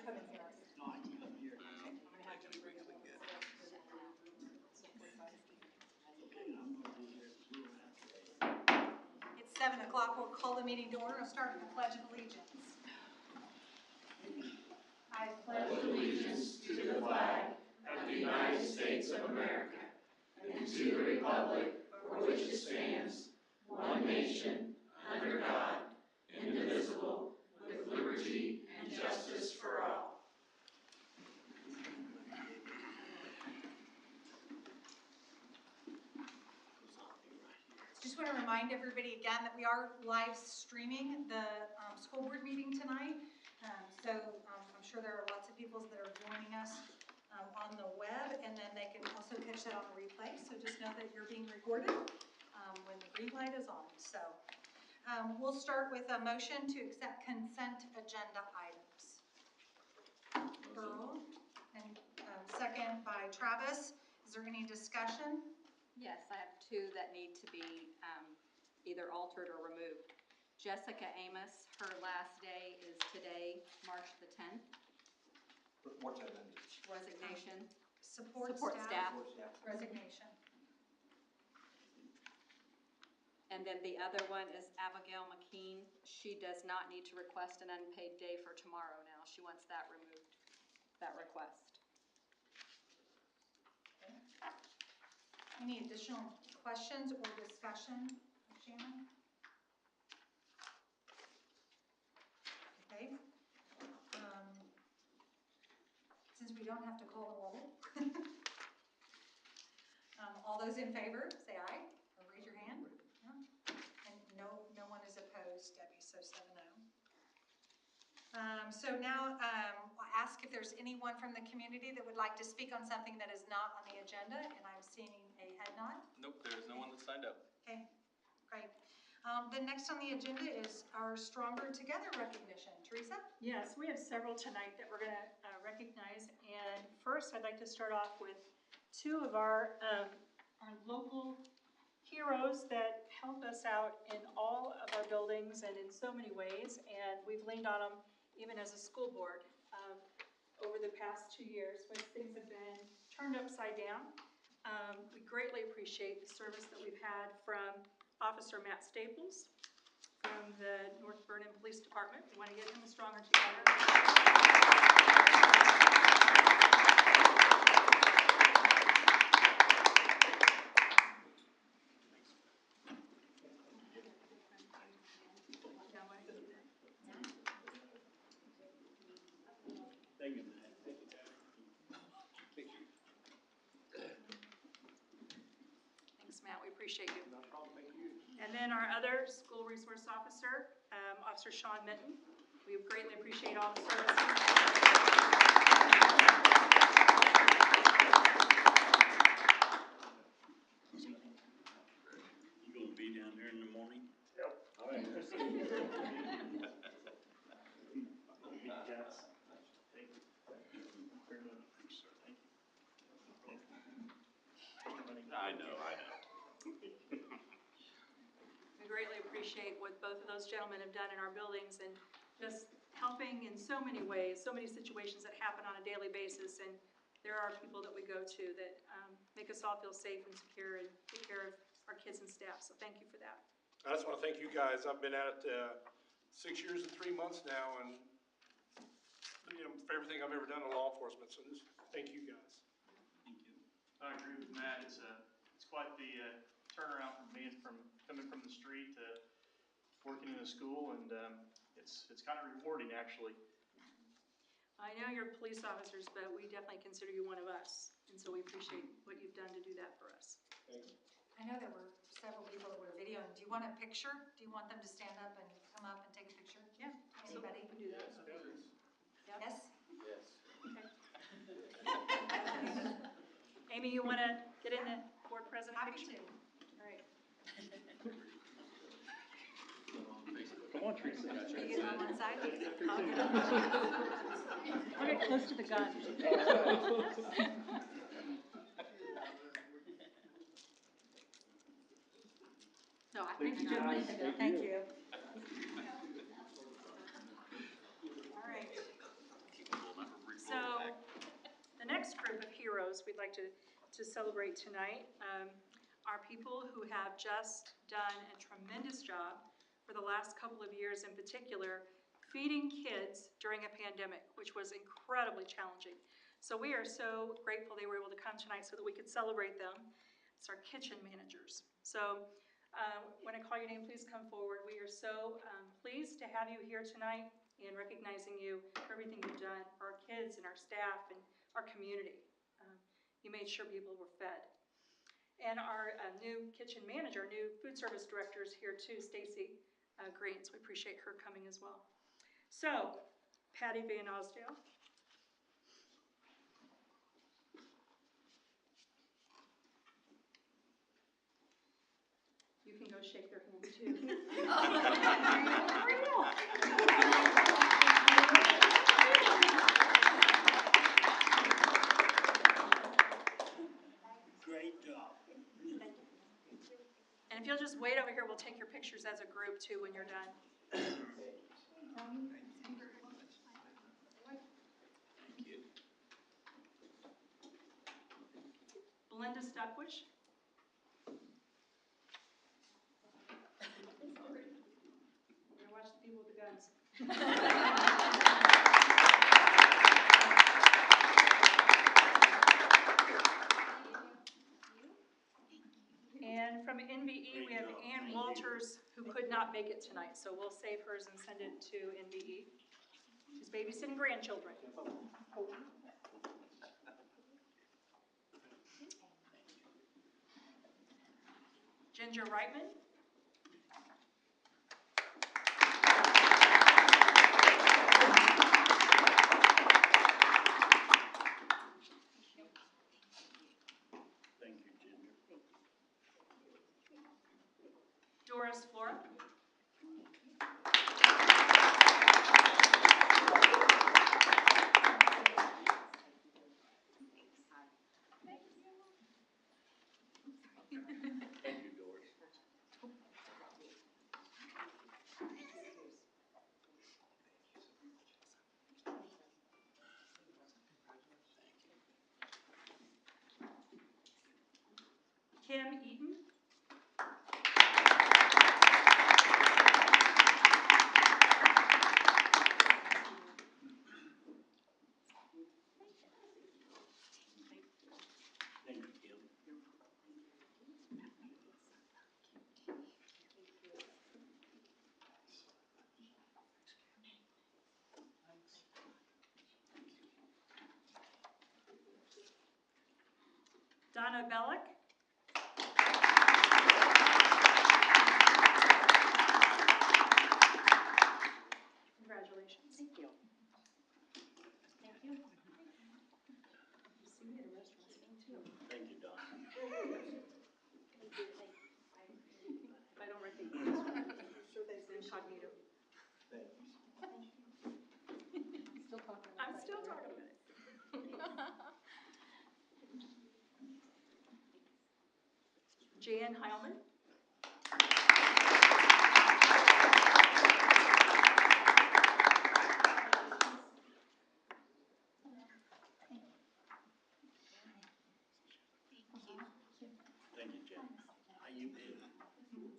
come in here. I'm gonna have to bring them. It's 7 o'clock. We'll call the meeting to order and start with the Pledge of Allegiance. I pledge allegiance to the flag of the United States of America and to the republic for which it stands, one nation, under God, indivisible, with liberty and justice for all. Just want to remind everybody again that we are live streaming the school board meeting tonight. I'm sure there are lots of people that are joining us on the web, and then they can also catch that on the replay. So just know that you're being recorded when the green light is on. So we'll start with a motion to accept consent agenda items. Earl, and second by Travis. Is there any discussion? Yes, I have two that need to be either altered or removed. Jessica Amos, her last day is today, March the 10th. What's that mean? Resignation. Support staff. Resignation. And then the other one is Abigail McKean. She does not need to request an unpaid day for tomorrow now. She wants that removed, that request. Okay. Any additional questions or discussion, Shannon? Okay. Since we don't have to call the roll, all those in favor, say aye, or raise your hand. Yeah. And no one is opposed, Debbie, so 7-0. So now I'll ask if there's anyone from the community that would like to speak on something that is not on the agenda, and I'm seeing a head nod. Nope, there's no one that signed up. Okay, great. Then next on the agenda is our Stronger Together recognition. Teresa? Yes, we have several tonight that we're going to recognize. And first, I'd like to start off with two of our local heroes that help us out in all of our buildings and in so many ways. And we've leaned on them even as a school board over the past 2 years when things have been turned upside down. We greatly appreciate the service that we've had from Officer Matt Staples from the North Vernon Police Department. We want to give him a Stronger Together. Thank you. Thanks, Matt. We appreciate you. No problem. Thank you. And then our other school resource officer, Officer Sean Minton. We greatly appreciate all the service. You gonna be down there in the morning? Yep. All right. Thank you. I know. We greatly appreciate what both of those gentlemen have done in our buildings and just helping in so many ways, so many situations that happen on a daily basis. And there are people that we go to that make us all feel safe and secure and take care of our kids and staff. So thank you for that. I just want to thank you guys. I've been at it 6 years and 3 months now, and for everything I've ever done in law enforcement. So just thank you guys. Thank you. I agree with Matt. It's quite the turnaround from coming from the street to working in a school, and it's kind of rewarding actually. I know you're police officers, but we definitely consider you one of us, and so we appreciate what you've done to do that for us. Thank you. I know there were several people that were videoing. Do you want a picture? Do you want them to stand up and come up and take a picture? Yeah, Anybody? we do that. Yes? Yes. Okay. Amy, you want to get in the board president Happy picture? to. All right. Come on, Teresa. You get on one side? I'll get on. I'll get close to the gun. No, I think you did. Thank you. All right. heroes we'd like to celebrate tonight are people who have just done a tremendous job for the last couple of years in particular, feeding kids during a pandemic, which was incredibly challenging. So we are so grateful they were able to come tonight so that we could celebrate them. It's our kitchen managers. So when I call your name, please come forward. We are so pleased to have you here tonight and recognizing you for everything you've done for our kids and our staff and our community. You made sure people were fed. And our new kitchen manager, new food service director is here too, Stacy Green. So we appreciate her coming as well. So, Patty Van Osdale. You can go shake their hand too. Great job. And if you'll just wait over here, we'll take your pictures as a group too when you're done. Thank you. Belinda Stuckwish. We're gonna watch the people with the guns. And from NVE, we have Ann Walters, who could not make it tonight, so we'll save hers and send it to NVE. She's babysitting grandchildren. Ginger Reitman. Thank you, Ginger. Doris Flora. Thank you, Doris. Kim Eaton. Thank you, Kim. Donna Bellick. Congratulations. Thank you. Thank you. See me at a restaurant too. Thank you, Don. If I don't recognize you, it's incognito. I'm still talking about it. Jan Heilman. Thank you, Jen. How you been? Thank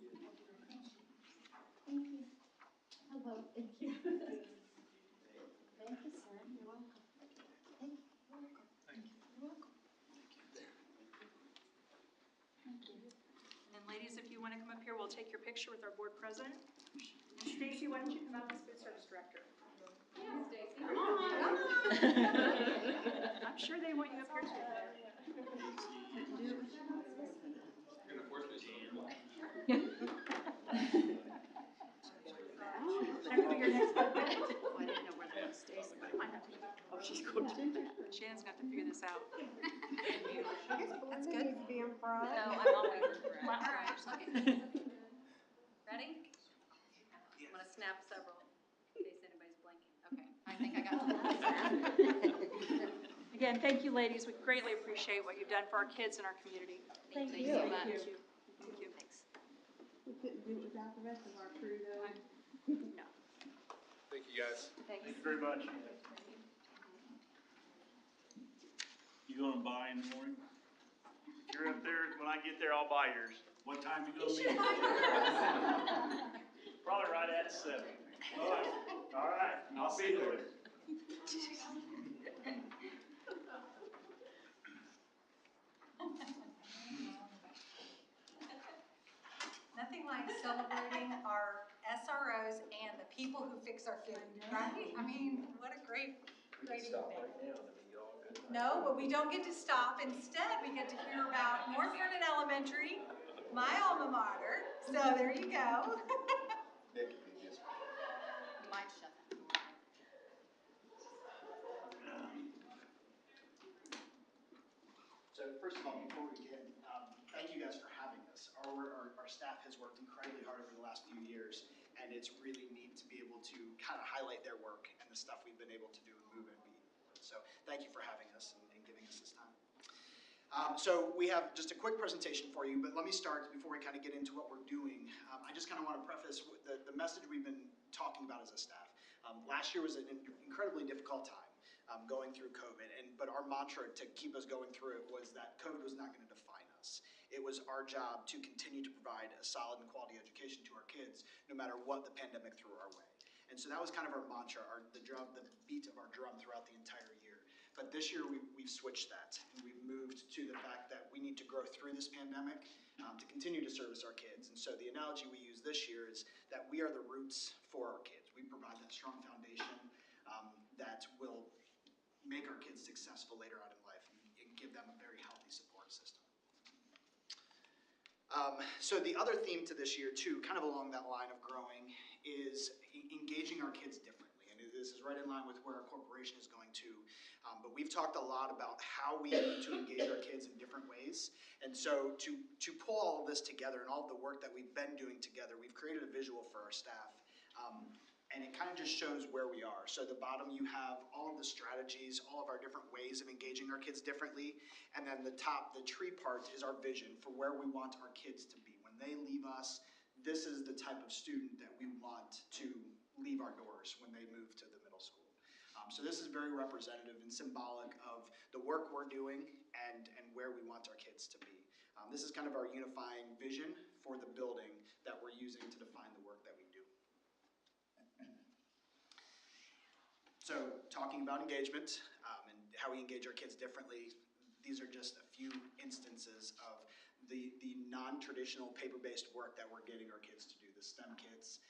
you. Hello, thank you. Thank you, sir. You're welcome. Thank you. You're welcome. Thank you. You're welcome. Thank you. And then ladies, if you want to come up here, we'll take your picture with our board president. And Stacy, why don't you come up as food service director? Yeah, Stacy. Come on. I'm sure they want you up here too. Can I be your next board president? Oh, I didn't know where that was Stacy, but I might have to. Oh, she's going to. Shannon's got to figure this out. That's good. Needs to be in front. No, I'm always right. Okay. Ready? I'm gonna snap several in case anybody's blinking. Okay, I think I got it. Again, thank you, ladies. We greatly appreciate what you've done for our kids and our community. Thank Thank you. so much. Thank you. Thank you. Thanks. We couldn't do it without the rest of our crew though. No. Thank you, guys. Thanks. Thank you very much. You gonna buy in the morning? If you're up there, when I get there, I'll buy yours. What time you gonna leave? Probably right at 7. All right, All right, I'll be there. Nothing like celebrating our SROs and the people who fix our food, right? I mean, what a great evening. No, but we don't get to stop. Instead, we get to hear about North Vernon Elementary, my alma mater. So there you go. You might shut that door. So first of all, before we begin, thank you guys for having us. Our staff has worked incredibly hard over the last few years, and it's really neat to be able to kind of highlight their work and the stuff we've been able to do and move and be. So thank you for having us and giving us this time. So we have just a quick presentation for you, but let me start before we kind of get into what we're doing. I just kind of want to preface with the message we've been talking about as a staff. Last year was an incredibly difficult time. Going through COVID, but our mantra to keep us going through it was that COVID was not going to define us. It was our job to continue to provide a solid and quality education to our kids, no matter what the pandemic threw our way. And so that was kind of our mantra, the beat of our drum throughout the entire year. But this year we've switched that, and we've moved to the fact that we need to grow through this pandemic to continue to service our kids. And so the analogy we use this year is that we are the roots for our kids. We provide that strong foundation that will make our kids successful later on in life and give them a very healthy support system. So the other theme to this year too, kind of along that line of growing, is engaging our kids differently. And this is right in line with where our corporation is going to. But we've talked a lot about how we need to engage our kids in different ways. And so to pull all of this together and all of the work that we've been doing together, we've created a visual for our staff. And it kind of just shows where we are. So the bottom, you have all of the strategies, all of our different ways of engaging our kids differently. And then the top, the tree part, is our vision for where we want our kids to be. When they leave us, this is the type of student that we want to leave our doors when they move to the middle school. So this is very representative and symbolic of the work we're doing and where we want our kids to be. This is kind of our unifying vision for the building that we're using to define the work that we do. So talking about engagement and how we engage our kids differently, these are just a few instances of the non-traditional paper-based work that we're getting our kids to do. The STEM kits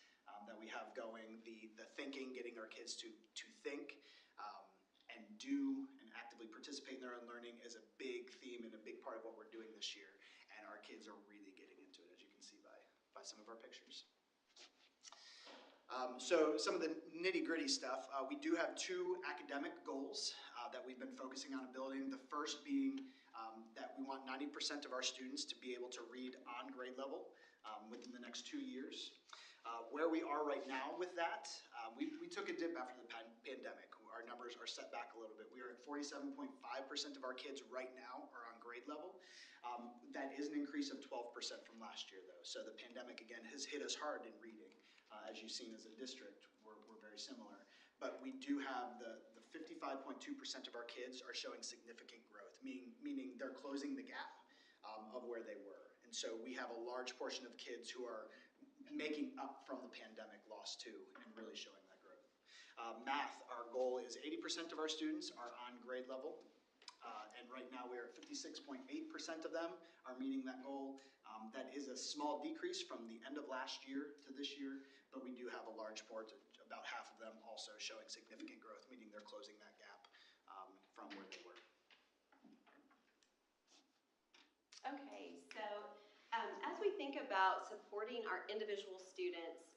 that we have going, the thinking, getting our kids to think and do and actively participate in their own learning is a big theme and a big part of what we're doing this year. And our kids are really getting into it, as you can see by some of our pictures. So some of the nitty-gritty stuff, we do have 2 academic goals that we've been focusing on building. The first being that we want 90% of our students to be able to read on grade level within the next 2 years. Where we are right now with that, we took a dip after the pandemic. Our numbers are set back a little bit. We are at 47.5% of our kids right now are on grade level. That is an increase of 12% from last year, though. So the pandemic, again, has hit us hard in reading. As you've seen as a district, we're very similar. But we do have the 55.2% of our kids are showing significant growth, meaning they're closing the gap of where they were. And so we have a large portion of kids who are making up from the pandemic loss too, and really showing that growth. Math, our goal is 80% of our students are on grade level. And right now we're at 56.8% of them are meeting that goal. That is a small decrease from the end of last year to this year, but we do have a large part, about half of them also showing significant growth, meaning they're closing that gap from where they were. Okay, so as we think about supporting our individual students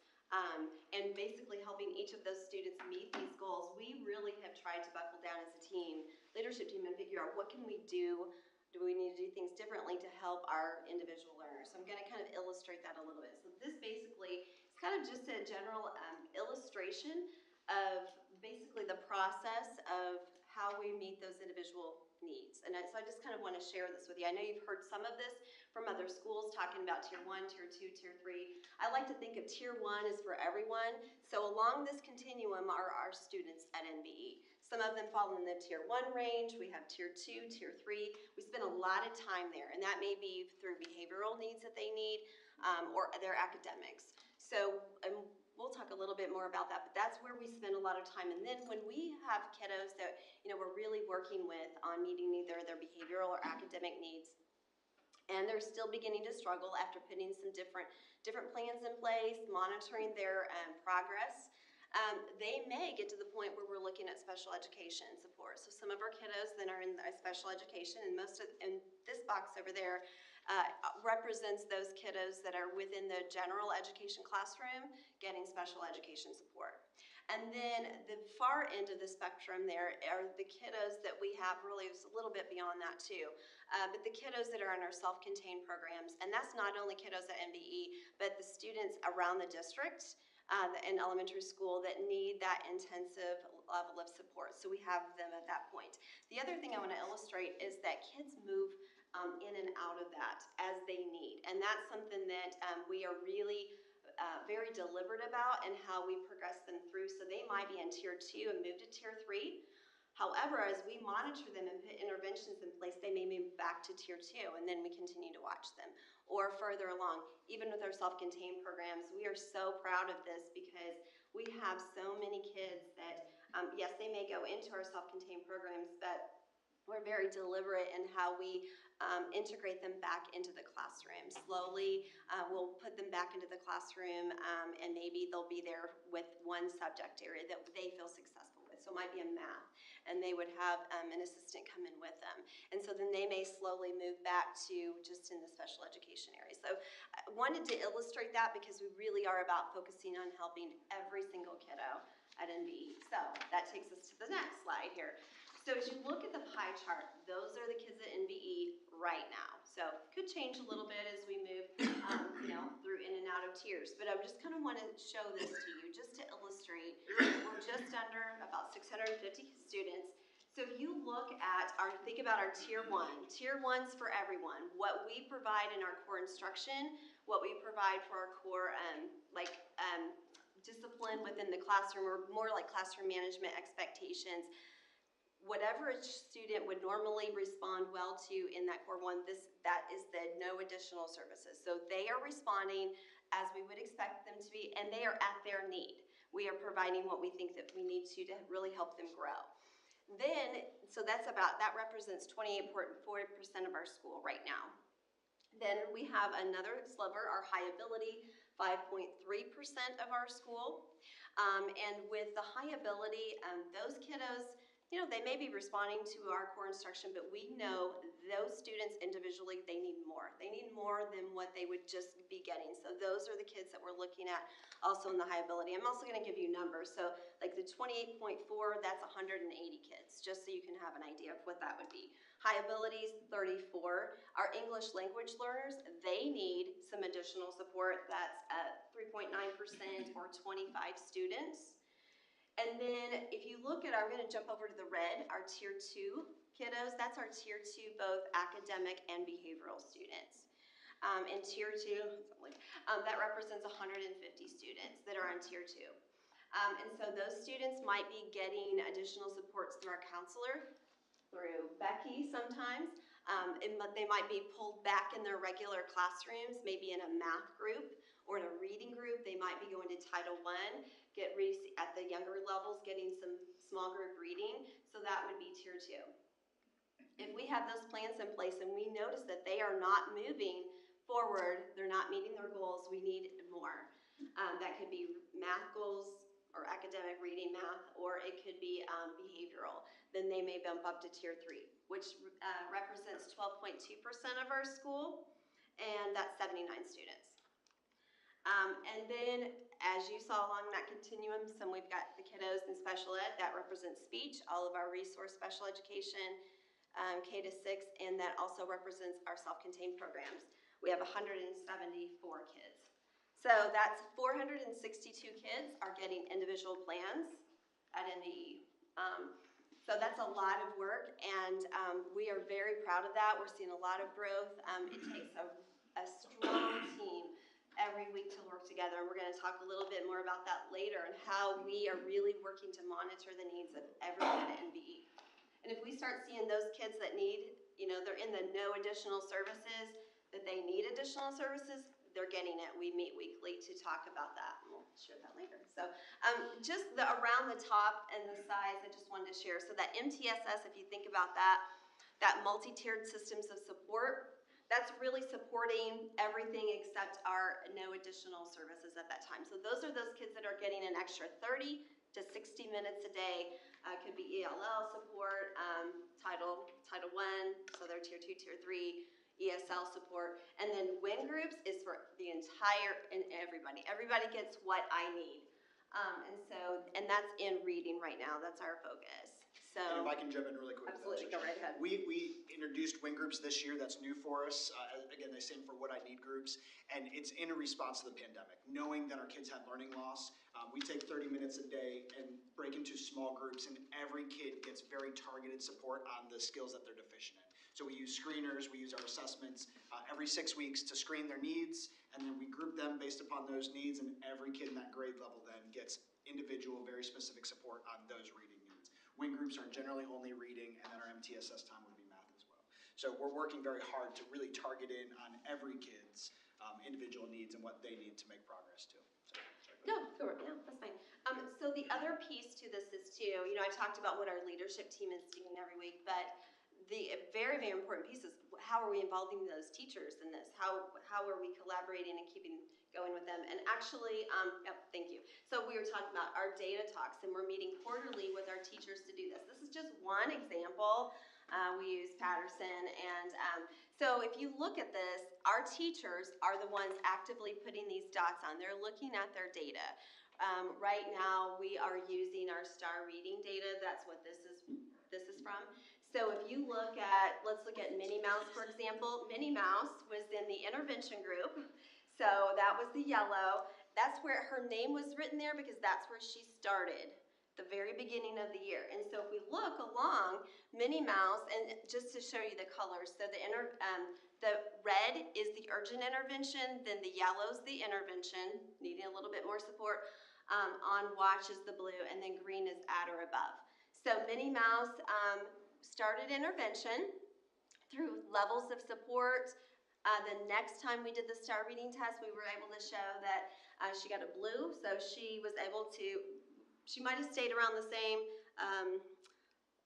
and basically helping each of those students meet these goals, we really have tried to buckle down as a team, leadership team, and figure out what can we do. Do we need to do things differently to help our individual learners? So I'm going to kind of illustrate that a little bit. So this basically is kind of just a general illustration of basically the process of how we meet those individual needs. And so I just kind of want to share this with you. I know you've heard some of this from other schools talking about Tier 1, Tier 2, Tier 3. I like to think of Tier 1 as for everyone. So along this continuum are our students at NBE. Some of them fall in the tier 1 range. We have tier 2, tier 3. We spend a lot of time there, and that may be through behavioral needs that they need or their academics. So we'll talk a little bit more about that, but that's where we spend a lot of time. And then when we have kiddos that we're really working with on meeting either their behavioral or academic needs, and they're still beginning to struggle after putting some different plans in place, monitoring their progress, they may get to the point where we're looking at special education support. So some of our kiddos that are in special education, and in this box over there represents those kiddos that are within the general education classroom getting special education support. And then the far end of the spectrum there are the kiddos that we have really is a little bit beyond that too. But the kiddos that are in our self-contained programs, and that's not only kiddos at MBE, but the students around the district in elementary school that need that intensive level of support. So we have them at that point. The other thing I want to illustrate is that kids move in and out of that as they need. And that's something that we are really very deliberate about and how we progress them through. So they might be in tier 2 and move to tier 3. However, as we monitor them and put interventions in place, they may move back to tier 2, and then we continue to watch them. Or further along, even with our self-contained programs, we are so proud of this because we have so many kids that, yes, they may go into our self-contained programs, but we're very deliberate in how we integrate them back into the classroom. Slowly, we'll put them back into the classroom, and maybe they'll be there with one subject area that they feel successful with. So it might be a math, and they would have an assistant come in with them. And so then they may slowly move back to just in the special education area. So I wanted to illustrate that because we really are about focusing on helping every single kiddo at NBE. So that takes us to the next slide here. So as you look at the pie chart, those are the kids at NBE right now. So it could change a little bit as we move through in and out of tiers. But I just kind of want to show this to you just to illustrate. We're just under about 650 students. So if you look at think about our tier 1. Tier 1's for everyone. What we provide in our core instruction, what we provide for our core discipline within the classroom, or more like classroom management expectations. Whatever a student would normally respond well to in that core 1, that is the no additional services. So they are responding as we would expect them to be, and they are at their need. We are providing what we think that we need to really help them grow. Then, so that represents 28.4% of our school right now. Then we have another sliver, our high ability, 5.3% of our school. And with the high ability, those kiddos, they may be responding to our core instruction, but we know those students individually, they need more. They need more than what they would just be getting. So those are the kids that we're looking at also in the high ability. I'm also going to give you numbers. So like the 28.4, that's 180 kids, just so you can have an idea of what that would be. High abilities, 34. Our English language learners, they need some additional support. That's 3.9% or 25 students. And then if you look at I'm going to jump over to the red, our tier 2 kiddos, that's our tier 2, both academic and behavioral students. And tier 2, that represents 150 students that are on tier 2. And so those students might be getting additional supports through our counselor, through Becky sometimes, but they might be pulled back in their regular classrooms, maybe in a math group or in a reading group. They might be going to Title I, at the younger levels, getting some small group reading. So that would be tier 2. If we have those plans in place and we notice that they are not moving forward, they're not meeting their goals, we need more. That could be math goals or academic reading math, or it could be behavioral. Then they may bump up to tier 3, which represents 12.2% of our school, and that's 79 students. And then, as you saw along that continuum, we've got the kiddos in special ed, that represents speech, all of our resource special education, K to 6, and that also represents our self-contained programs. We have 174 kids. So that's 462 kids are getting individual plans at NBE. So that's a lot of work, and we are very proud of that. We're seeing a lot of growth. It takes a strong team every week to work together. And we're going to talk a little bit more about that later and how we are really working to monitor the needs of everyone at NBE. And if we start seeing those kids that need, they're in the no additional services, that they need additional services, they're getting it. We meet weekly to talk about that, and we'll share that later. So just the around the top and the size, I just wanted to share. So that MTSS, if you think about that multi-tiered systems of support, that's really supporting everything except our no additional services at that time. So those are those kids that are getting an extra 30 to 60 minutes a day. Could be ELL support, Title I, so they're Tier 2, Tier 3, ESL support, and then WIN groups is for the entire, and everybody. Everybody gets what I need. And that's in reading right now. That's our focus. So, And if I can jump in really quick. absolutely, go right ahead. We introduced WIN groups this year. That's new for us. Again, they stand for What I Need groups. And it's in response to the pandemic. Knowing that our kids had learning loss, we take 30 minutes a day and break into small groups, and every kid gets very targeted support on the skills that they're deficient in. So we use screeners, we use our assessments every 6 weeks to screen their needs, and then we group them based upon those needs, and every kid in that grade level then gets individual, very specific support on those reading needs. WIN groups are generally only reading, and then our MTSS time would be math as well. So we're working very hard to really target in on every kid's individual needs and what they need to make progress too. No, sure, yeah, that's fine. So the other piece to this is too, I talked about what our leadership team is doing every week, but the very, very important piece is how are we involving those teachers in this? How are we collaborating and keeping going with them? And actually, thank you. So we were talking about our data talks, and we're meeting quarterly with our teachers to do this. This is just one example. We use Patterson, and so if you look at this, our teachers are the ones actively putting these dots on. They're looking at their data. Right now, we are using our STAR reading data. That's what this is from. So if you look at, let's look at Minnie Mouse, for example. Minnie Mouse was in the intervention group. So that was the yellow. That's where her name was written there because that's where she started, the very beginning of the year. And so if we look along Minnie Mouse, and just to show you the colors, so the red is the urgent intervention, then the yellow's the intervention, needing a little bit more support. On watch is the blue, and then green is at or above. So Minnie Mouse started intervention through levels of support. The next time we did the STAR reading test, we were able to show that she got a blue, so she was able to, she might have stayed around the same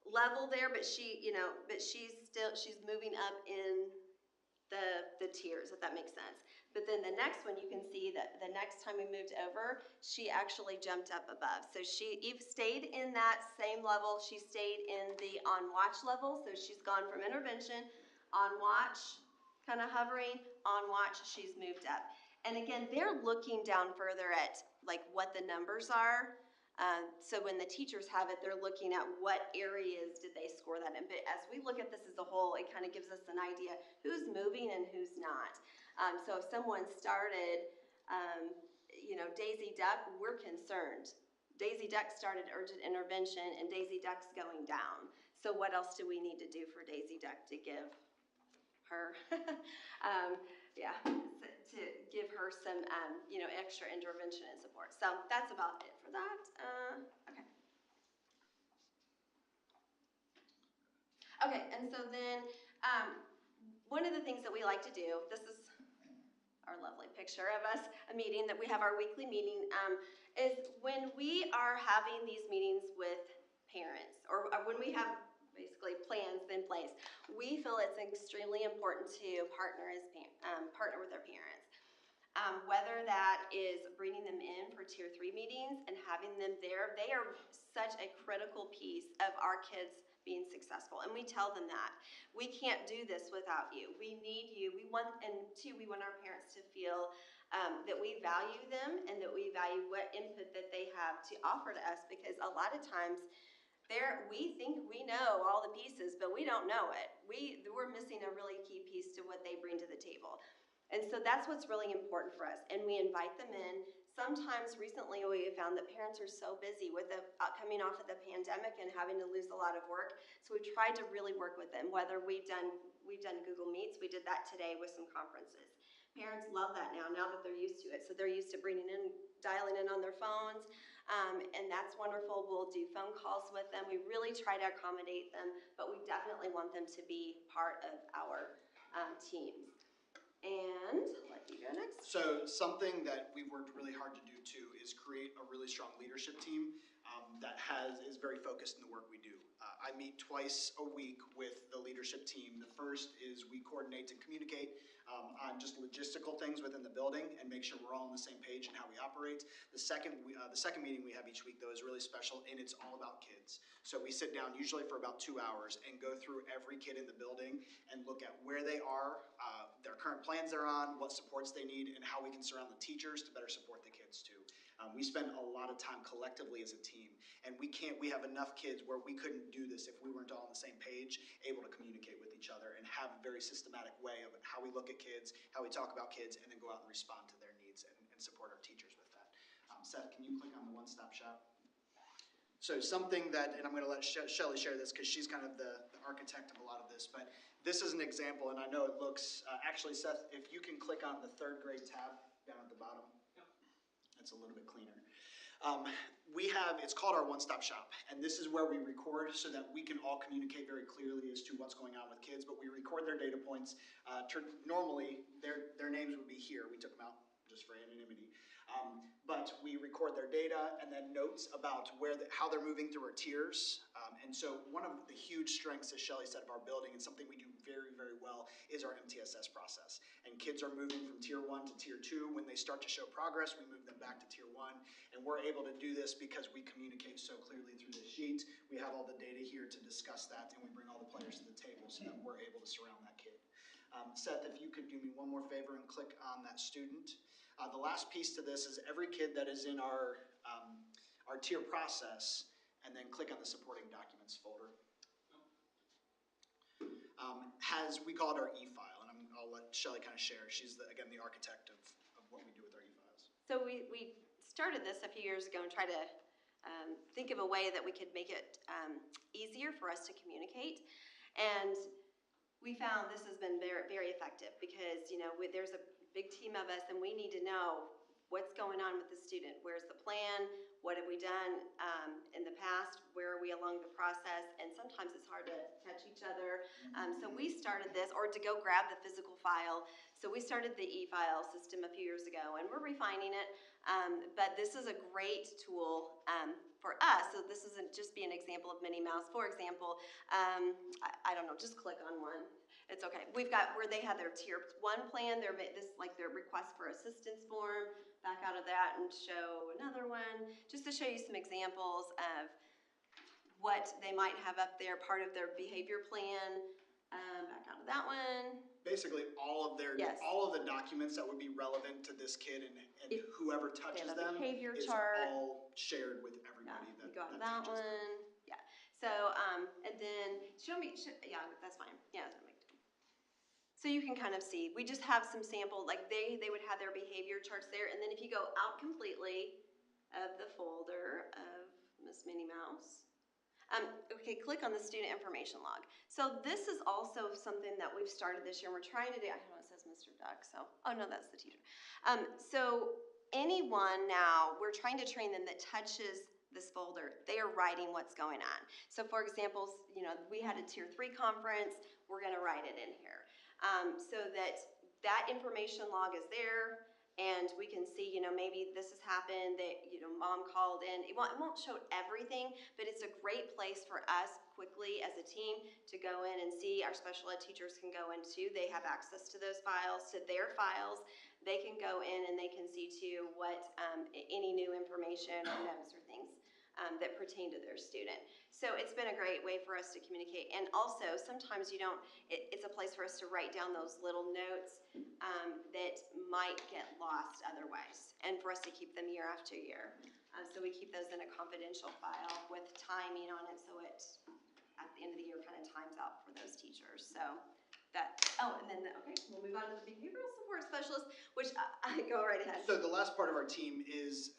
level there, but she's moving up in the tiers, if that makes sense. But then the next one, you can see that the next time we moved over, she actually jumped up above. So she stayed in that same level. She stayed in the on watch level. So she's gone from intervention, on watch, kind of hovering, on watch, she's moved up. And again, they're looking down further at like what the numbers are. So when the teachers have it, they're looking at what areas did they score that in. But as we look at this as a whole, it kind of gives us an idea who's moving and who's not. So if someone started, Daisy Duck, we're concerned. Daisy Duck started urgent intervention, and Daisy Duck's going down. So what else do we need to do for Daisy Duck to give her, to give her some, extra intervention and support. So that's about it for that. Okay. Okay, and so then one of the things that we like to do, this is our lovely picture of us, a meeting that we have, our weekly meeting, is when we are having these meetings with parents, or when we have basically plans in place, we feel it's extremely important to partner with our parents. Whether that is bringing them in for Tier 3 meetings and having them there, they are such a critical piece of our kids being successful. And we tell them that. We can't do this without you. We need you. We want our parents to feel that we value them and that we value what input that they have to offer to us, because a lot of times we think we know all the pieces, but we don't know it. We're missing a really key piece to what they bring to the table. And so that's what's really important for us. And we invite them in. Sometimes recently we have found that parents are so busy with coming off of the pandemic and having to lose a lot of work. So we tried to really work with them, whether we've done Google Meets. We did that today with some conferences. Parents love that now that they're used to it. So they're used to dialing in on their phones, and that's wonderful. We'll do phone calls with them. We really try to accommodate them, but we definitely want them to be part of our teams. And I'll let you go next. So something that we've worked really hard to do too is create a really strong leadership team that is very focused in the work we do. I meet twice a week with the leadership team. The first is we coordinate and communicate on just logistical things within the building and make sure we're all on the same page in how we operate. The second meeting we have each week though is really special, and it's all about kids. So we sit down usually for about 2 hours and go through every kid in the building and look at where they are, their current plans they're on, what supports they need, and how we can surround the teachers to better support the kids too. We spend a lot of time collectively as a team, and we have enough kids where we couldn't do this if we weren't all on the same page, able to communicate with each other and have a very systematic way of how we look at kids, how we talk about kids, and then go out and respond to their needs and support our teachers with that. Seth, can you click on the one-stop shop? So something that, and I'm going to let Shelly share this because she's kind of the architect of a lot of this, but this is an example, and I know it looks, actually Seth, if you can click on the 3rd grade tab down at the bottom. It's a little bit cleaner. It's called our one-stop shop, and this is where we record so that we can all communicate very clearly as to what's going on with kids, but we record their data points. Normally, their names would be here. We took them out just for anonymity. But we record their data and then notes about how they're moving through our tiers. And so one of the huge strengths, as Shelly said, of our building, and something we do very, very well, is our MTSS process. And kids are moving from tier 1 to tier 2. When they start to show progress, we move them back to tier 1. And we're able to do this because we communicate so clearly through this sheet. We have all the data here to discuss that, and we bring all the players to the table so that we're able to surround that kid. Seth, if you could do me one more favor and click on that student. The last piece to this is every kid that is in our tier process, and then click on the supporting documents folder. We call it our e-file, and I'll let Shelly kind of share. She's, again, the architect of what we do with our e-files. So we started this a few years ago and tried to think of a way that we could make it easier for us to communicate. And we found this has been very, very effective because, there's a big team of us and we need to know what's going on with the student. Where's the plan? What have we done in the past? Where are we along the process? And sometimes it's hard to catch each other. So we started this, or to go grab the physical file. So we started the e-file system a few years ago, and we're refining it. But this is a great tool for us. So this isn't just be an example of Minnie Mouse. For example, I don't know, just click on one. It's okay. We've got where they have their tier 1 plan, their request for assistance form. Back out of that and show another one, just to show you some examples of what they might have up there, part of their behavior plan. Back out of that one. Basically, all of the documents that would be relevant to this kid and whoever touches them behavior is chart. all shared with everybody. Yeah, go out of that one. Them. Yeah. So, and then yeah, that's fine. Yeah, that's what so you can kind of see, we just have some sample, like they would have their behavior charts there, and then if you go out completely of the folder of Miss Minnie Mouse, okay, click on the student information log. So this is also something that we've started this year, and we're trying to do, I don't know, it says Mr. Duck, so, oh no, that's the teacher. So anyone now, we're trying to train them that touches this folder, they are writing what's going on. So for example, we had a tier 3 conference, we're gonna write it in here. So that information log is there, and we can see, maybe this has happened, that, mom called in. It won't show everything, but it's a great place for us quickly as a team to go in and see. Our special ed teachers can go in too. They have access to those files, to their files. They can go in and they can see too what, any new information or notes or things that pertain to their student. So it's been a great way for us to communicate. And also, sometimes it's a place for us to write down those little notes that might get lost otherwise, and for us to keep them year after year. So we keep those in a confidential file with timing on it, so it, at the end of the year, kind of times out for those teachers. So and then, okay, we'll move on to the behavioral support specialist, which I go right ahead. So the last part of our team is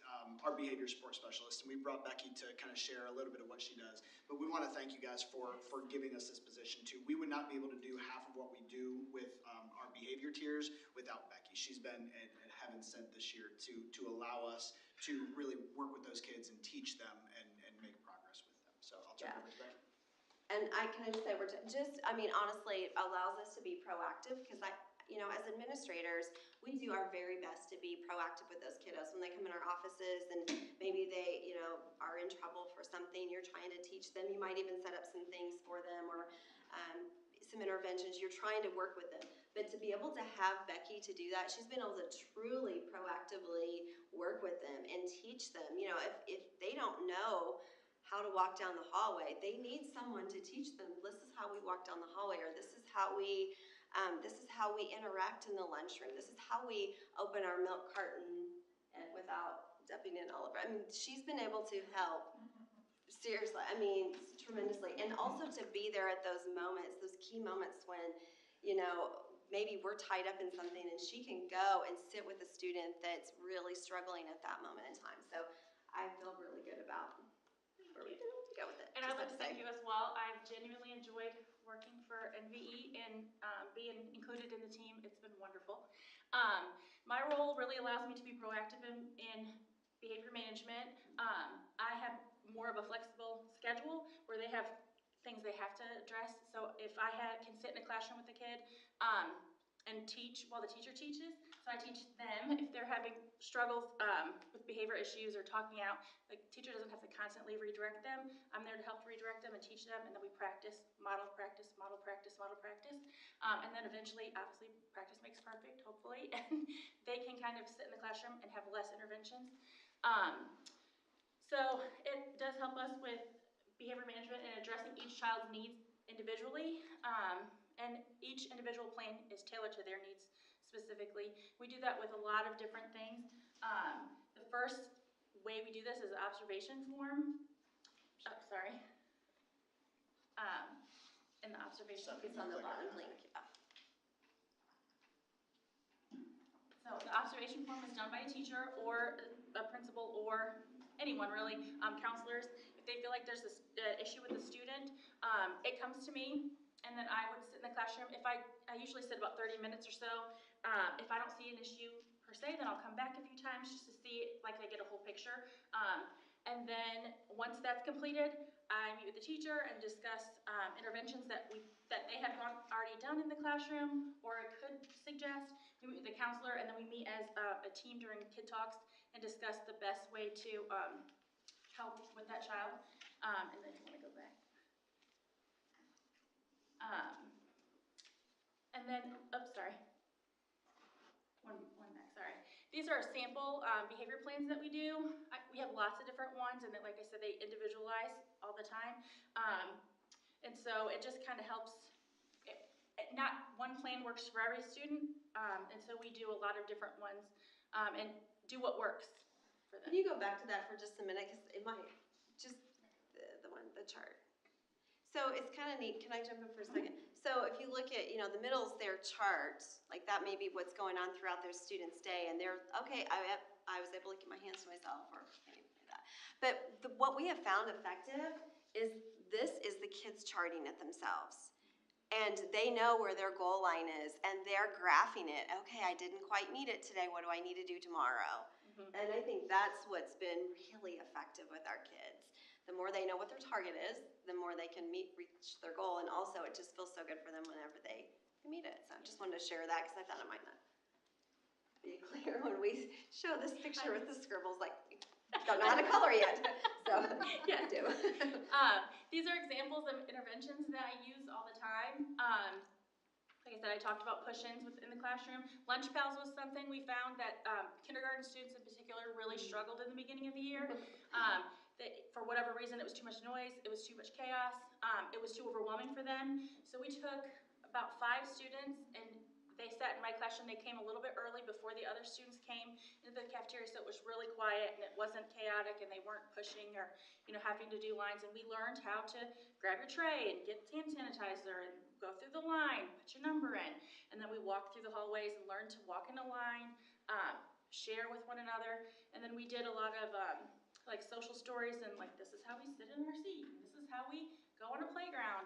our behavior support specialist, and we brought Becky to kind of share a little bit of what she does. But we want to thank you guys for giving us this position too. We would not be able to do half of what we do with our behavior your tiers without Becky. She's been a heaven sent this year to allow us to really work with those kids and teach them and make progress with them. So I'll turn it over to Becky. And can I just say, honestly, it allows us to be proactive, because as administrators, we do our very best to be proactive with those kiddos when they come in our offices and maybe they, are in trouble for something. You're trying to teach them. You might even set up some things for them, or some interventions. You're trying to work with them. But to be able to have Becky to do that, she's been able to truly proactively work with them and teach them. If they don't know how to walk down the hallway, they need someone to teach them. This is how we walk down the hallway, or this is how we interact in the lunchroom. This is how we open our milk carton and without dumping in all over. She's been able to help. Seriously, tremendously. And also to be there at those moments, those key moments when, maybe we're tied up in something and she can go and sit with a student that's really struggling at that moment in time. So I feel really good about where we've been able to go with it. And I'd like to thank you as well. I've genuinely enjoyed working for NVE and being included in the team. It's been wonderful. My role really allows me to be proactive in behavior management. I have more of a flexible schedule where they have things they have to address. So if I can sit in a classroom with a kid and teach while the teacher teaches, so I teach them if they're having struggles with behavior issues or talking out. The teacher doesn't have to constantly redirect them. I'm there to help redirect them and teach them, and then we practice, model, practice, model, practice, model, practice. And then eventually, obviously, practice makes perfect, hopefully, and they can kind of sit in the classroom and have less interventions. So it does help us with behavior management and addressing each child's needs individually, and each individual plan is tailored to their needs specifically. We do that with a lot of different things. The first way we do this is an observation form. In the observation. It's on the bottom link. Yeah. So the observation form is done by a teacher or a principal or anyone really, counselors. If they feel like there's this issue with the student, it comes to me, and then I would sit in the classroom. I usually sit about 30 minutes or so. If I don't see an issue per se, then I'll come back a few times just to see, like, I get a whole picture. And then once that's completed, I meet with the teacher and discuss interventions that they have already done in the classroom or could suggest. We meet with the counselor, and then we meet as a team during Kid Talks and discuss the best way to help with that child. And then if you want to go back. And then, sorry. One back, sorry. These are sample behavior plans that we do. We have lots of different ones, and like I said, they individualize all the time. And so it just kind of helps. Not one plan works for every student, and so we do a lot of different ones and do what works for them. Can you go back to that for just a minute? Because it might, just the chart. So it's kind of neat. Can I jump in for a second? So if you look at, the middle's their chart, like that may be what's going on throughout their student's day, and they're, okay, I was able to keep my hands to myself, or anything like that. But what we have found effective is this is the kids charting it themselves. And they know where their goal line is, and they're graphing it. Okay, I didn't quite meet it today. What do I need to do tomorrow? Mm-hmm. And I think that's what's been really effective with our kids. The more they know what their target is, the more they can reach their goal. And also, it just feels so good for them whenever they meet it. So I just wanted to share that because I thought it might not be clear when we show this picture with the scribbles. Like, don't know how to color yet. So, yeah, do. These are examples of interventions that I use all the time. Like I said, I talked about push-ins within the classroom. Lunch pals was something we found that kindergarten students in particular really struggled in the beginning of the year. For whatever reason, it was too much noise, it was too much chaos, it was too overwhelming for them. So we took about 5 students, and they sat in my classroom. They came a little bit early before the other students came into the cafeteria, so it was really quiet and it wasn't chaotic, and they weren't pushing or having to do lines. And we learned how to grab your tray and get hand sanitizer and go through the line, put your number in, and then we walked through the hallways and learned to walk in a line, share with one another. And then we did a lot of like social stories, and like, this is how we sit in our seat, and this is how we go on a playground.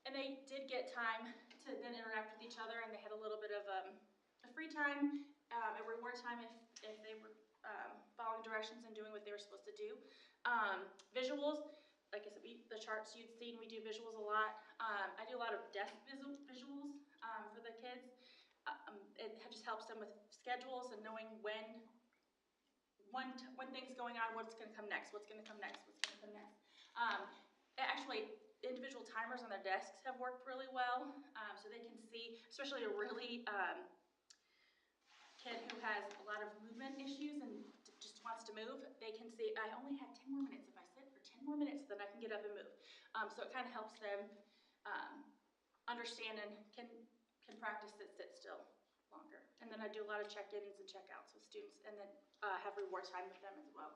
And they did get time to then interact with each other, and they had a little bit a free time, a reward time if they were following directions and doing what they were supposed to do. Visuals, like I said, the charts you'd seen, we do visuals a lot. I do a lot of desk visuals for the kids. It just helps them with schedules and knowing when things going on, what's going to come next, what's going to come next, what's going to come next. Actually, individual timers on their desks have worked really well, so they can see, especially a really kid who has a lot of movement issues and just wants to move, they can see, I only have 10 more minutes. If I sit for 10 more minutes, then I can get up and move. So it kind of helps them understand and can practice sit still longer. And then I do a lot of check-ins and check-outs with students, and then have reward time with them as well.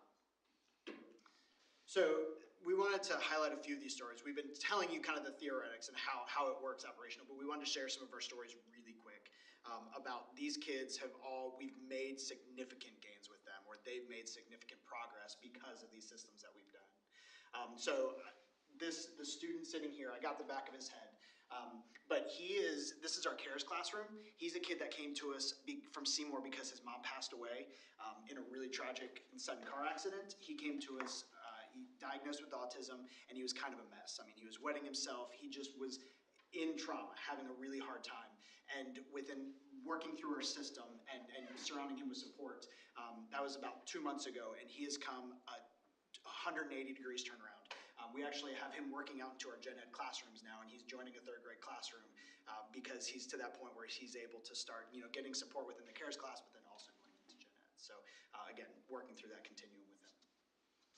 So we wanted to highlight a few of these stories. We've been telling you kind of the theoretics and how it works operational, but we wanted to share some of our stories really quick about these kids we've made significant gains with them, or they've made significant progress because of these systems that we've done. The student sitting here, I got the back of his head. But this is our CARES classroom. He's a kid that came to us from Seymour because his mom passed away in a really tragic and sudden car accident. He came to us, he diagnosed with autism, and he was kind of a mess. I mean, he was wetting himself. He just was in trauma, having a really hard time. And within working through our system and surrounding him with support, that was about 2 months ago, and he has come 180 degrees turnaround. We actually have him working out into our gen ed classrooms now, and he's joining a 3rd grade classroom because he's to that point where he's able to start, getting support within the CARES class, but then also going into gen ed. So again, working through that continuum with him.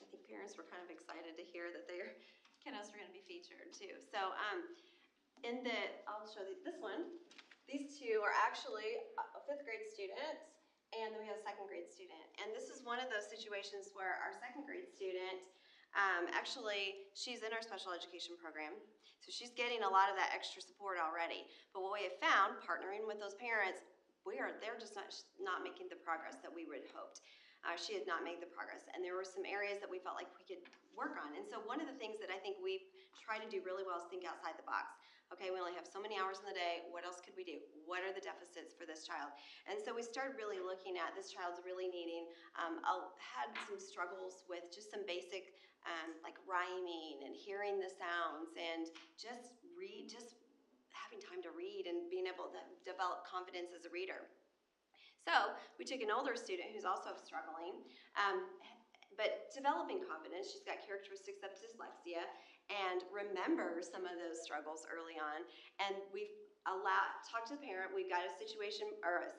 I think parents were kind of excited to hear that their kiddos were going to be featured too. So I'll show you this one. These two are actually 5th grade students, and then we have a 2nd grade student. And this is one of those situations where our 2nd grade student, actually, she's in our special education program, so she's getting a lot of that extra support already. But what we have found, partnering with those parents, they're just not making the progress that we would have hoped. She had not made the progress, and there were some areas that we felt like we could work on. And so one of the things that I think we've tried to do really well is think outside the box. Okay, we only have so many hours in the day. What else could we do? What are the deficits for this child? And so we started really looking at this child's really needing, had some struggles with just some basic like rhyming and hearing the sounds and just having time to read and being able to develop confidence as a reader. So we took an older student who's also struggling, but developing confidence. She's got characteristics of dyslexia and remembers some of those struggles early on. And we've talked to the parent. We've got a situation or a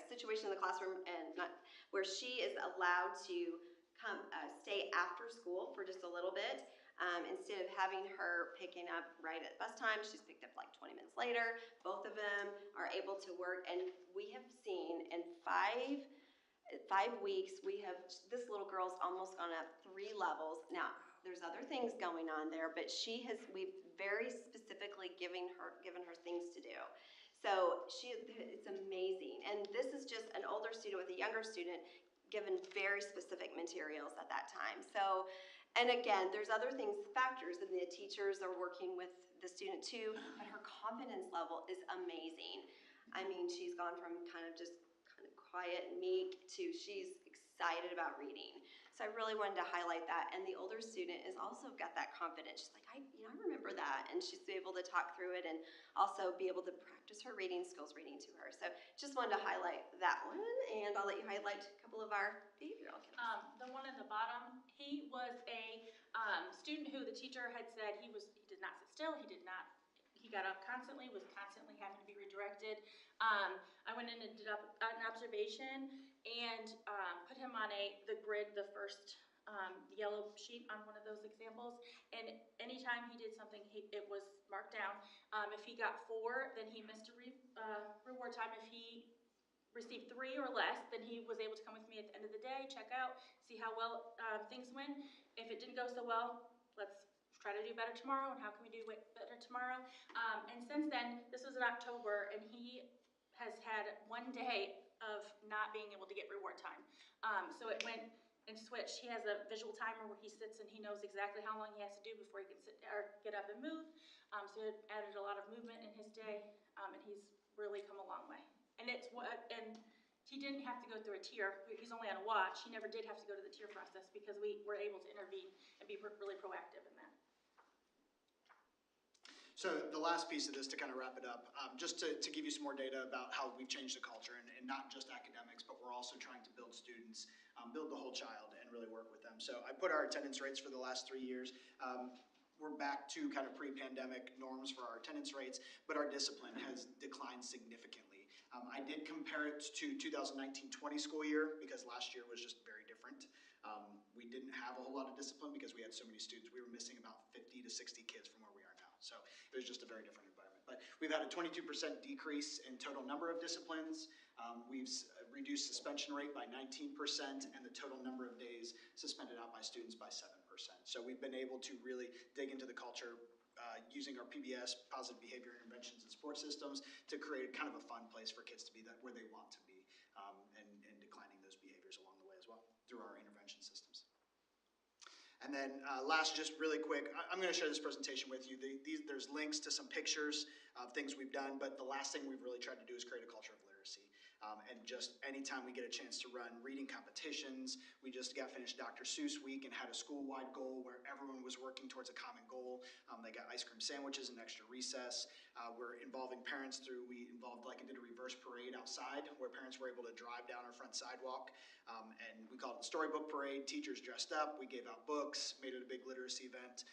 situation in the classroom and where she is allowed to stay after school for just a little bit. Instead of having her picking up right at bus time, she's picked up like 20 minutes later. Both of them are able to work, and we have seen in 5 weeks, this little girl's almost gone up 3 levels. Now, there's other things going on there, but we've very specifically given her things to do. So it's amazing. And this is just an older student with a younger student given very specific materials at that time. So, and again, there's other factors, and the teachers are working with the student too, but her confidence level is amazing. I mean, she's gone from kind of quiet and meek to she's excited about reading. So I really wanted to highlight that. And the older student has also got that confidence. She's like, I remember that. And she's able to talk through it and also be able to practice her reading skills reading to her. So just wanted to highlight that one. And I'll let you highlight a couple of our behavioral kids. The one at the bottom, he was a student who the teacher had said he did not sit still, he got up constantly, was constantly having to be redirected. I went in and did an observation and put him on the grid, the first yellow sheet on one of those examples. And anytime he did something, it was marked down. If he got 4, then he missed a reward time. If he received 3 or less, then he was able to come with me at the end of the day, check out, see how well things went. If it didn't go so well, let's try to do better tomorrow, and how can we do better tomorrow? And since then, this was in October, and he has had 1 day of not being able to get reward time. So it went and switched. He has a visual timer where he sits and he knows exactly how long he has to do before he can sit or get up and move. So it added a lot of movement in his day, and he's really come a long way. And and he didn't have to go through a tier. He's only on a watch. He never did have to go to the tier process because we were able to intervene and be really proactive in that. So the last piece of this, to kind of wrap it up, just to give you some more data about how we've changed the culture, and not just academics, but we're also trying to build students, build the whole child, and really work with them. So I put our attendance rates for the last 3 years. We're back to kind of pre-pandemic norms for our attendance rates, but our discipline has declined significantly. I did compare it to 2019-20 school year because last year was just very different. We didn't have a whole lot of discipline because we had so many students. We were missing about 50 to 60 kids from where we are now. So it was just a very different environment. But we've had a 22% decrease in total number of disciplines. We've reduced suspension rate by 19% and the total number of days suspended out by students by 7%. So we've been able to really dig into the culture using our PBS, positive behavior interventions and support systems, to create kind of a fun place for kids to be where they want to be, and declining those behaviors along the way as well through our intervention systems. And then last, just really quick, I'm going to share this presentation with you. There's links to some pictures of things we've done, but the last thing we've really tried to do is create a culture of literacy. And just anytime we get a chance to run reading competitions, we just got finished Dr. Seuss week and had a school-wide goal where everyone was working towards a common goal. They got ice cream sandwiches and extra recess. We're involving parents we did a reverse parade outside where parents were able to drive down our front sidewalk. And we called it the Storybook Parade. Teachers dressed up, we gave out books, made it a big literacy event.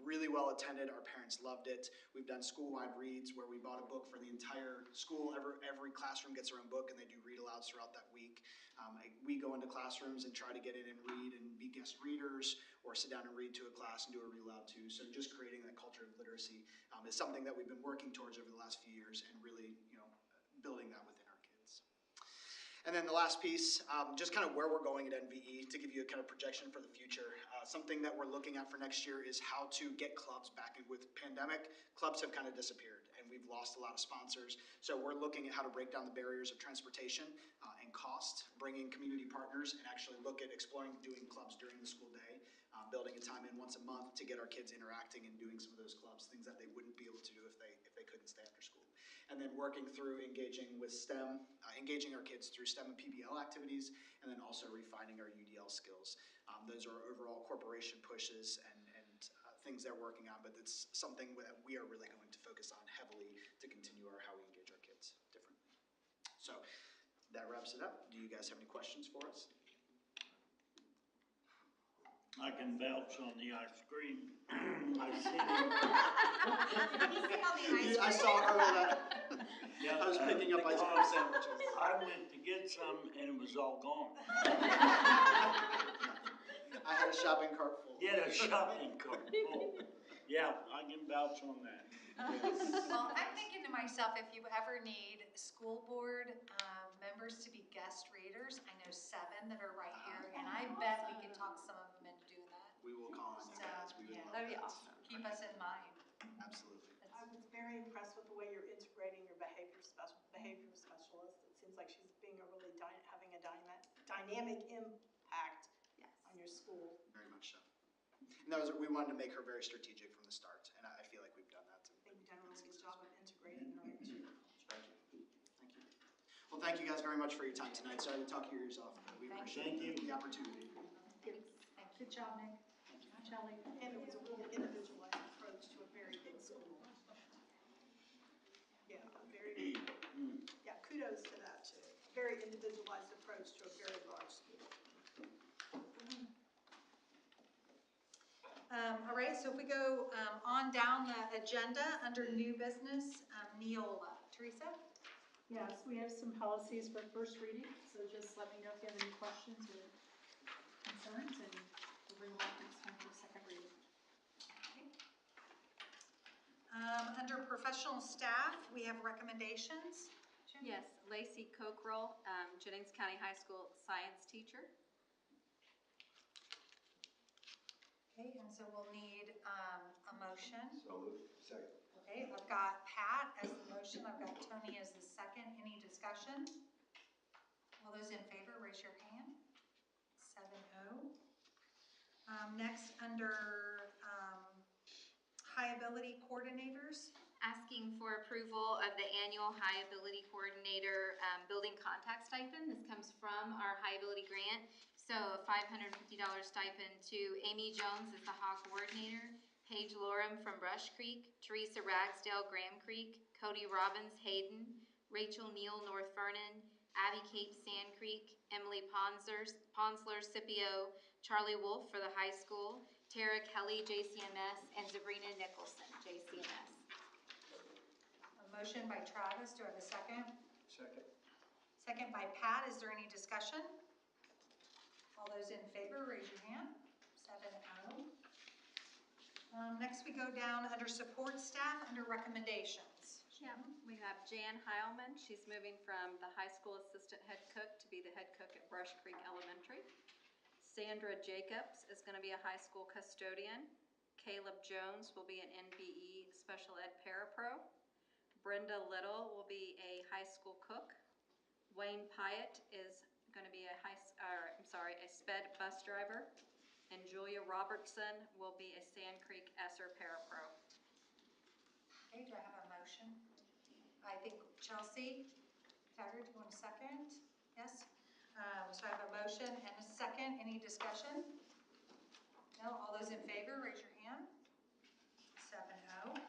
Really well attended, our parents loved it. We've done school-wide reads where we bought a book for the entire school. Every classroom gets their own book and they do read-alouds throughout that week. We go into classrooms and try to get in and read and be guest readers, or sit down and read to a class and do a read-aloud too. So just creating that culture of literacy is something that we've been working towards over the last few years, and really, building that within our kids. And then the last piece, just kind of where we're going at NVE, to give you a kind of projection for the future. Something that we're looking at for next year is how to get clubs back in. With pandemic, clubs have kind of disappeared, and we've lost a lot of sponsors. So we're looking at how to break down the barriers of transportation and cost, bring in community partners, and actually look at exploring doing clubs during the school day, building a time in once a month to get our kids interacting and doing some of those clubs, things that they wouldn't be able to do if they couldn't stay after school. And then working through engaging with STEM, engaging our kids through STEM and PBL activities, and then also refining our UDL skills. Those are overall corporation pushes and things they're working on, but it's something that we are really going to focus on heavily to continue how we engage our kids differently. So that wraps it up. Do you guys have any questions for us? I can vouch on the ice cream. I've seen it. I saw her with that. Yeah, I was picking up ice cream sandwiches. I went to get some and it was all gone. I had a shopping cart full. Yeah, a shopping cart full. Yeah, I can vouch on that. Well, I'm thinking to myself, if you ever need school board members to be guest readers, I know 7 that are right here, and I bet we could talk some of them into doing that. We will call on you guys. We would love That'd be that. awesome. Keep us in mind. Absolutely. I was very impressed with the way you're integrating your behavior specialist. It seems like she's being having a dynamic impact on your school. Very much so. And we wanted to make her very strategic from the start, and I feel like we've done that. I think you've done a really good job of integrating her into your culture. Thank you. Thank you. Well, thank you guys very much for your time tonight. Sorry to talk your ears off, but we appreciate the opportunity. Good job, Nick. Shelley, and it was a really individualized approach to a very big school. Yeah, kudos to that too. Very individualized approach to a very large school. All right, so if we go on down the agenda under new business, Neola. Teresa? Yes, we have some policies for first reading, so just let me know if you have any questions or concerns, and we'll bring them up next time for second reading. Okay. Under professional staff, we have recommendations. Jim? Yes, Lacey Cokerell, Jennings County High School science teacher. Okay, and so we'll need a motion. So moved. Second. Okay, I've got Pat as the motion, I've got Tony as the second. Any discussion? All those in favor, raise your hand. 7-0. Next, under high ability coordinators, asking for approval of the annual High Ability Coordinator building contact stipend. This comes from our High Ability grant. So a $550 stipend to Amy Jones as the HAW coordinator, Paige Lorem from Brush Creek, Teresa Ragsdale, Graham Creek, Cody Robbins, Hayden, Rachel Neal, North Vernon, Abby Cape, Sand Creek, Emily Ponsler, Scipio, Charlie Wolf for the high school, Tara Kelly, JCMS, and Sabrina Nicholson, JCMS. A motion by Travis, do I have a second? Second. Second by Pat, is there any discussion? All those in favor, raise your hand. 7-0. Next we go down under support staff, under recommendations. Yeah, we have Jan Heilman. She's moving from the high school assistant head cook to be the head cook at Brush Creek Elementary. Sandra Jacobs is going to be a high school custodian. Caleb Jones will be an NBE special ed parapro. Brenda Little will be a high school cook. Wayne Pyatt is going to be a sped bus driver. And Julia Robertson will be a Sand Creek ESSER parapro. Okay, do I have a motion? I think Chelsea Taggart, do you want a second? Yes? So I have a motion and a second. Any discussion? No? All those in favor, raise your hand. 7-0.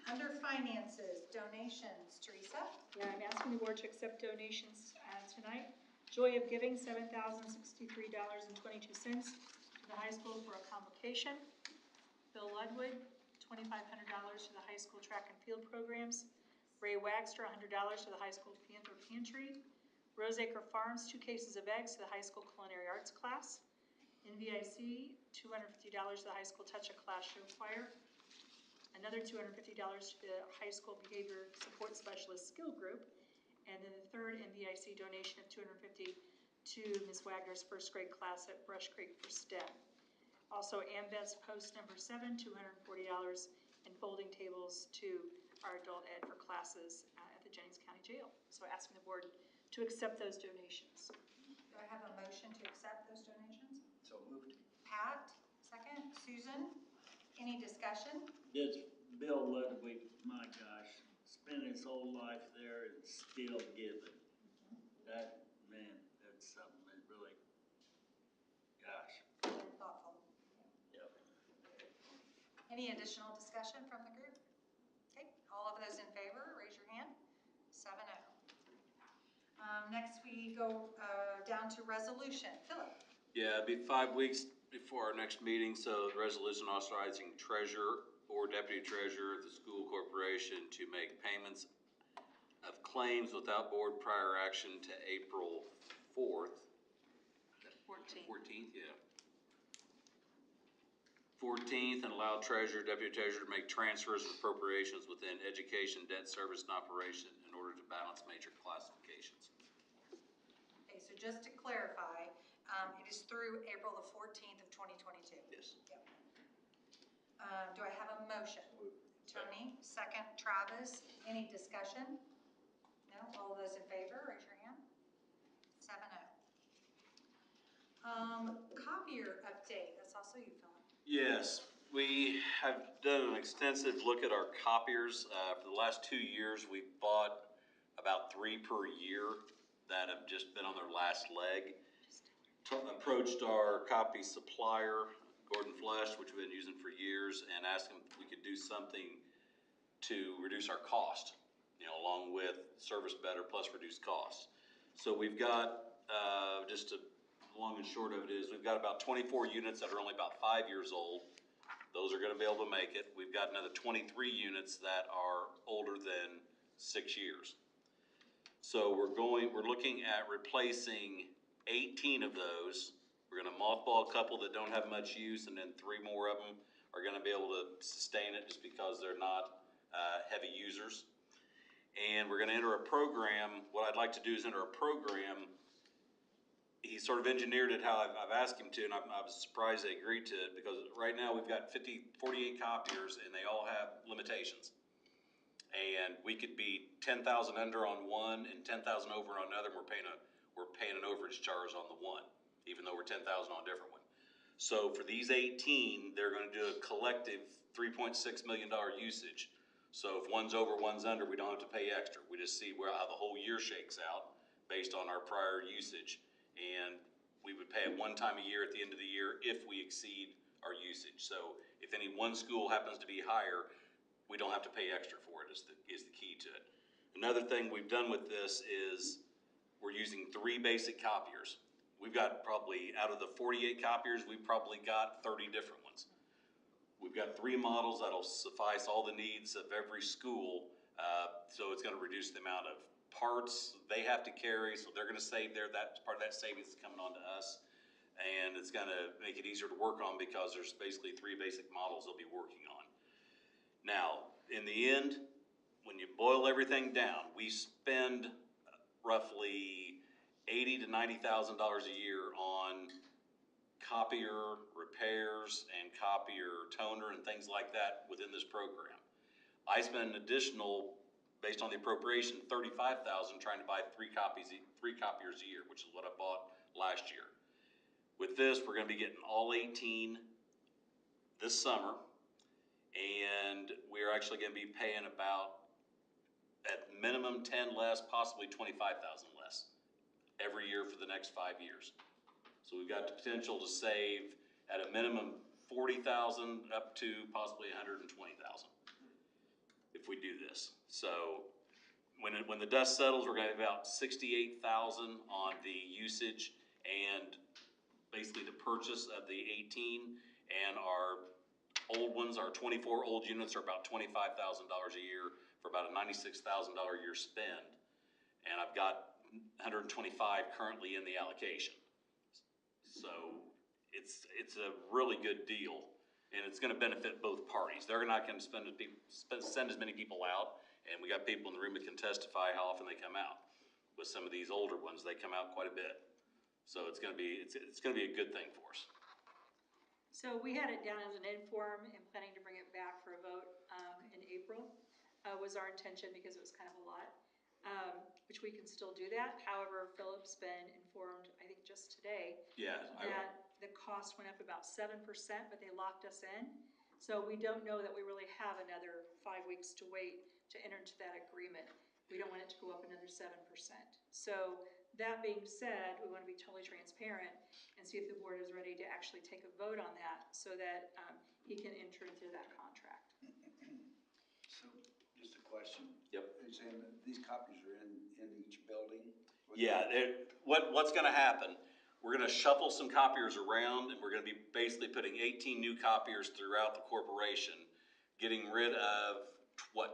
Under finances, donations, Teresa? Yeah, I'm asking the board to accept donations tonight. Joy of Giving, $7,063.22 to the high school for a convocation. Bill Ludwood, $2,500 to the high school track and field programs. Ray Wagster, $100 to the high school Panther Pantry. Roseacre Farms, 2 cases of eggs to the high school culinary arts class. NVIC, $250 to the high school Touch a Class show choir. Another $250 to the high school behavior support specialist skill group. And then the third NVIC donation of $250 to Ms. Wagner's first grade class at Brush Creek for STEM. Also, AMBET's post number 7, $240, and folding tables to our adult ed for classes at the Jennings County Jail. So asking the board to accept those donations. Do I have a motion to accept those donations? So moved. Pat, second. Susan, any discussion? This Bill Ludwig, my gosh, spent his whole life there and still giving. That, man, that's something that really, gosh. Very thoughtful. Yep. Any additional discussion from the group? Okay, all of those in favor, raise your hand. 7-0. Next we go down to resolution. Philip? Yeah, it'd be 5 weeks before our next meeting, so the resolution authorizing treasurer or deputy treasurer of the school corporation to make payments of claims without board prior action to April 4th. 14th, yeah. 14th, and allow treasurer, deputy treasurer to make transfers and appropriations within education, debt service, and operation in order to balance major classifications. Okay, so just to clarify, it is through April the 14th of 2022. Yes. Yep. Do I have a motion? Tony, second. Travis, any discussion? No? All of those in favor, raise your hand. 7-0. Copier update, that's also you, Philip. Yes, we have done an extensive look at our copiers. For the last 2 years, we've bought about 3 per year that have just been on their last leg. Approached our copy supplier, Gordon Flesh, which we've been using for years, and asked them if we could do something to reduce our cost, along with service better plus reduce costs. So we've got, just a long and short of it is, we've got about 24 units that are only about 5 years old. Those are gonna be able to make it. We've got another 23 units that are older than 6 years. So we're looking at replacing 18 of those. We're gonna mothball a couple that don't have much use, and then 3 more of them are gonna be able to sustain it just because they're not heavy users. And we're gonna enter a program. What I'd like to do is enter a program. He sort of engineered it how I've asked him to, and I was surprised they agreed to it, because right now we've got 48 copiers, and they all have limitations. And we could be 10,000 under on one and 10,000 over on another, and we're paying an overage charge on the one, even though we're 10,000 on a different one. So for these 18, they're gonna do a collective $3.6 million usage. So if one's over, one's under, we don't have to pay extra. We just see how the whole year shakes out based on our prior usage. And we would pay it one time a year at the end of the year if we exceed our usage. So if any one school happens to be higher, we don't have to pay extra for it, is the key to it. Another thing we've done with this is we're using 3 basic copiers. We've got probably, out of the 48 copiers, we've probably got 30 different ones. We've got 3 models that'll suffice all the needs of every school, so it's gonna reduce the amount of parts they have to carry, so they're gonna save that part of that savings is coming on to us. And it's gonna make it easier to work on because there's basically 3 basic models they'll be working on. Now, in the end, when you boil everything down, we spend roughly $80,000 to $90,000 a year on copier repairs and copier toner and things like that within this program. I spend an additional, based on the appropriation, $35,000 trying to buy 3 copiers a year, which is what I bought last year. With this, we're gonna be getting all 18 this summer, and we're actually gonna be paying about, at minimum, 10 less, possibly 25,000 less every year for the next 5 years. So we've got the potential to save at a minimum 40,000 up to possibly 120,000 if we do this. So when the dust settles, we're gonna have about 68,000 on the usage and basically the purchase of the 18, and our old ones, our 24 old units are about $25,000 a year for about a $96,000 a year spend. And I've got 125 currently in the allocation. So it's a really good deal, and it's gonna benefit both parties. They're not gonna send as many people out, and we got people in the room that can testify how often they come out. With some of these older ones, they come out quite a bit. So it's gonna be a good thing for us. So we had it down as an inform and planning to bring it back for a vote in April, was our intention, because it was kind of a lot, which we can still do that. However, Philip's been informed, I think just today, that the cost went up about 7%, but they locked us in. So we don't know that we really have another 5 weeks to wait to enter into that agreement. We don't want it to go up another 7%. So that being said, we want to be totally transparent and see if the board is ready to actually take a vote on that so that he can enter into that contract. So, just a question. Yep. It's these copies are in each building? Yeah, what's gonna happen, we're gonna shuffle some copiers around, and we're gonna be basically putting 18 new copiers throughout the corporation, getting rid of,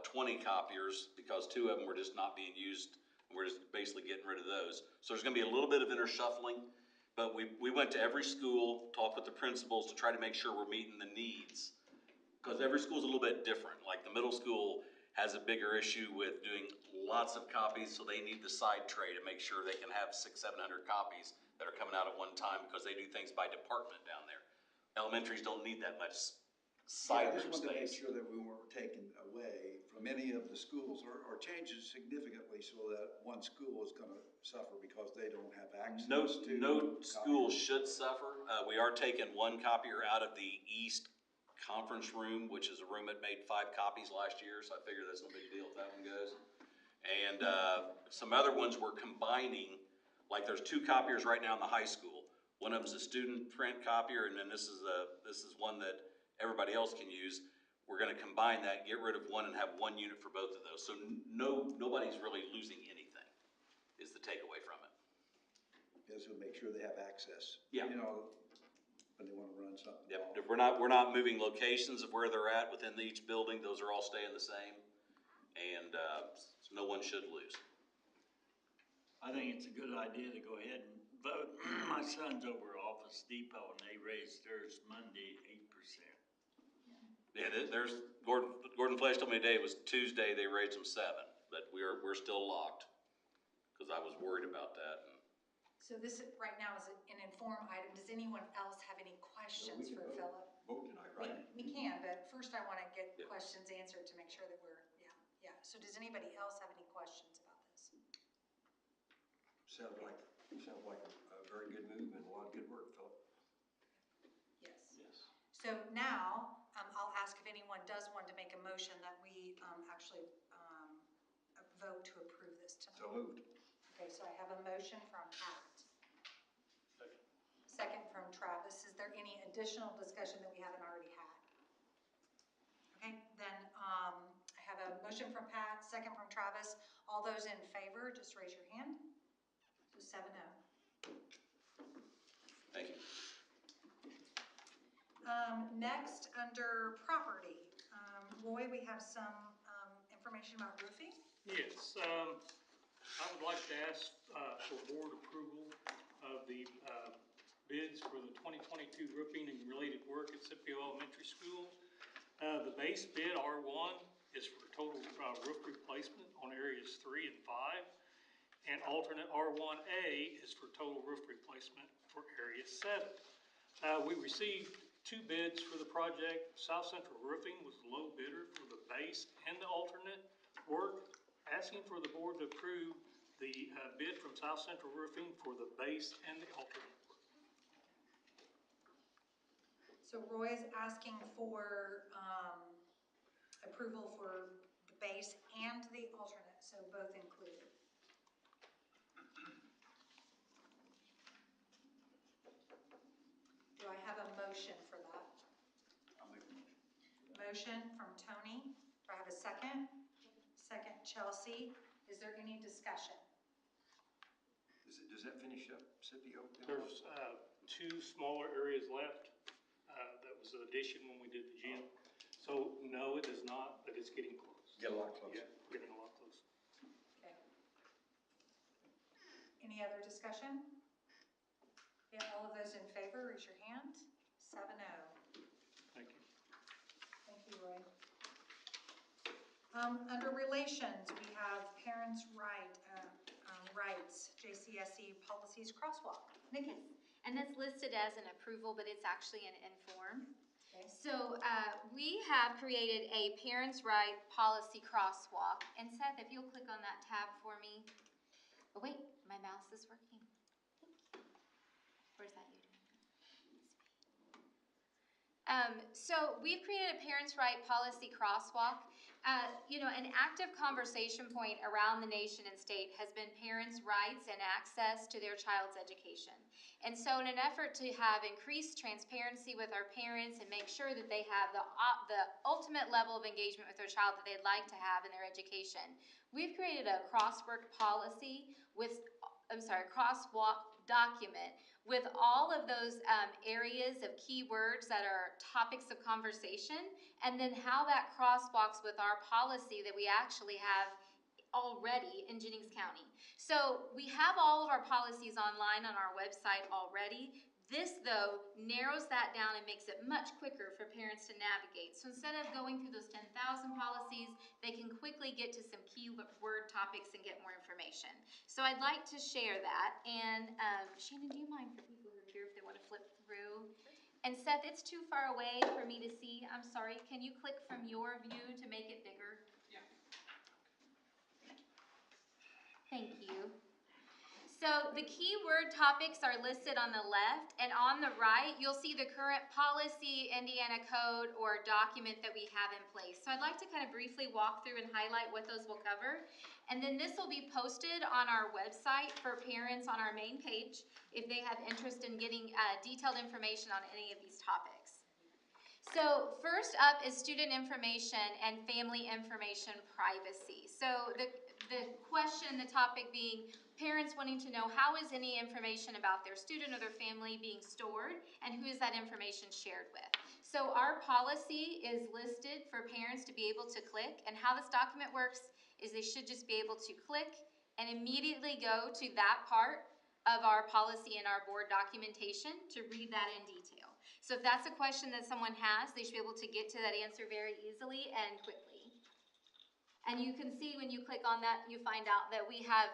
20 copiers, because 2 of them were just not being used, and we're just basically getting rid of those. So there's gonna be a little bit of intershuffling, but we went to every school, talked with the principals to try to make sure we're meeting the needs, because every school is a little bit different. Like the middle school has a bigger issue with doing lots of copies, so they need the side tray to make sure they can have 600-700 copies that are coming out at one time, because they do things by department down there. Elementaries don't need that much side room space. I just wanted to make sure that we weren't taken away from any of the schools or changes significantly so that one school is gonna suffer because they don't have access to. No school should suffer. We are taking 1 copier out of the East Conference Room, which is a room that made 5 copies last year, so I figure that's no big deal if that one goes. And some other ones we're combining, like there's 2 copiers right now in the high school. One of them's a student print copier, and then this is one that everybody else can use. We're gonna combine that, get rid of one, and have 1 unit for both of those. So nobody's really losing anything, is the takeaway from it. Yes, we'll make sure they have access. Yeah. You know, when they wanna run something. Yep, if we're not moving locations of where they're at within each building, those are all staying the same, and so no one should lose. I think it's a good idea to go ahead and vote. My son's over at Office Depot, and they raised theirs Monday 8%. Yeah, there's Gordon Flesh told me today it was Tuesday they raised them 7, but we're still locked, because I was worried about that. So this right now is an inform item. Does anyone else have any questions for Philip? Vote tonight, right? We can, but first I want to get questions answered to make sure that we're, yeah. So does anybody else have any questions about this? Sounds like a very good move and a lot of good work, Philip. Yes. So now, I'll ask if anyone does want to make a motion that we actually vote to approve this tonight? So moved. Okay, so I have a motion from Pat. Second from Travis. Is there any additional discussion that we haven't already had? Okay, then I have a motion from Pat, second from Travis. All those in favor, just raise your hand. So 7-0. Thank you. Next, under property, Roy, we have some information about roofing. Yes, I would like to ask for board approval of the bids for the 2022 roofing and related work at Scipio Elementary School. The base bid, R1, is for total roof replacement on areas 3 and 5. And alternate R1A is for total roof replacement for area 7. We received 2 bids for the project. South Central Roofing was the low bidder for the base and the alternate work. Asking for the board to approve the bid from South Central Roofing for the base and the alternate work. So Roy is asking for approval for the base and the alternate, so both included. Do I have a motion for that? I'll make a motion. Motion from Tony. Do I have a second? Second, Chelsea. Is there any discussion? Does that finish up Scipio? There's 2 smaller areas left. That was an addition when we did the gym. So no, it does not, but it's getting close. Get a lot closer. Yeah, getting a lot closer. Okay. Any other discussion? Yeah, all of those in favor, raise your hand. 7-0. Thank you. Thank you, Roy. Under relations, we have parents' rights, JCSE policies crosswalk. Nikki? And that's listed as an approval, but it's actually an inform. Okay. So we have created a parents' right policy crosswalk. And Seth, if you'll click on that tab for me. Oh wait, my mouse is working. Where's that you doing? So we've created a parents' right policy crosswalk. An active conversation point around the nation and state has been parents' rights and access to their child's education. And so in an effort to have increased transparency with our parents and make sure that they have the ultimate level of engagement with their child that they'd like to have in their education, we've created a crosswalk document with all of those areas of keywords that are topics of conversation, and then how that crosswalks with our policy that we actually have already in Jennings County. So we have all of our policies online on our website already. This, though, narrows that down and makes it much quicker for parents to navigate. So instead of going through those 10,000 policies, they can quickly get to some keyword topics and get more information. So I'd like to share that. And Shannon, do you mind for people who are here if they want to flip through? And Seth, it's too far away for me to see. I'm sorry. Can you click from your view to make it bigger? Yeah. Thank you. So the keyword topics are listed on the left, and on the right, you'll see the current policy, Indiana code, or document that we have in place. So I'd like to kind of briefly walk through and highlight what those will cover. And then this will be posted on our website for parents on our main page if they have interest in getting detailed information on any of these topics. So first up is student information and family information privacy. So the question, the topic being parents wanting to know how is any information about their student or their family being stored, and who is that information shared with. So our policy is listed for parents to be able to click, and how this document works is they should just be able to click and immediately go to that part of our policy and our board documentation to read that in detail. So if that's a question that someone has, they should be able to get to that answer very easily and quickly. And you can see when you click on that, you find out that we have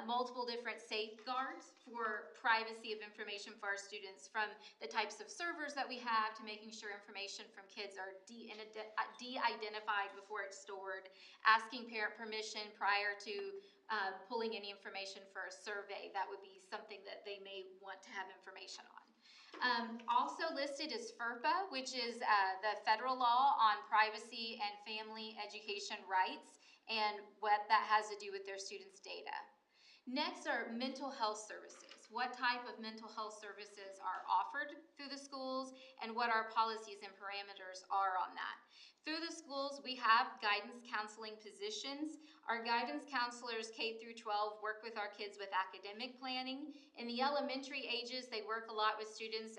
multiple different safeguards for privacy of information for our students, from the types of servers that we have to making sure information from kids are de-identified before it's stored, asking parent permission prior to pulling any information for a survey. That would be something that they may want to have information on. Also listed is FERPA, which is the federal law on privacy and family education rights and what that has to do with their students' data. Next are mental health services. What type of mental health services are offered through the schools and what our policies and parameters are on that. Through the schools, we have guidance counseling positions. Our guidance counselors K through 12 work with our kids with academic planning. In the elementary ages, they work a lot with students,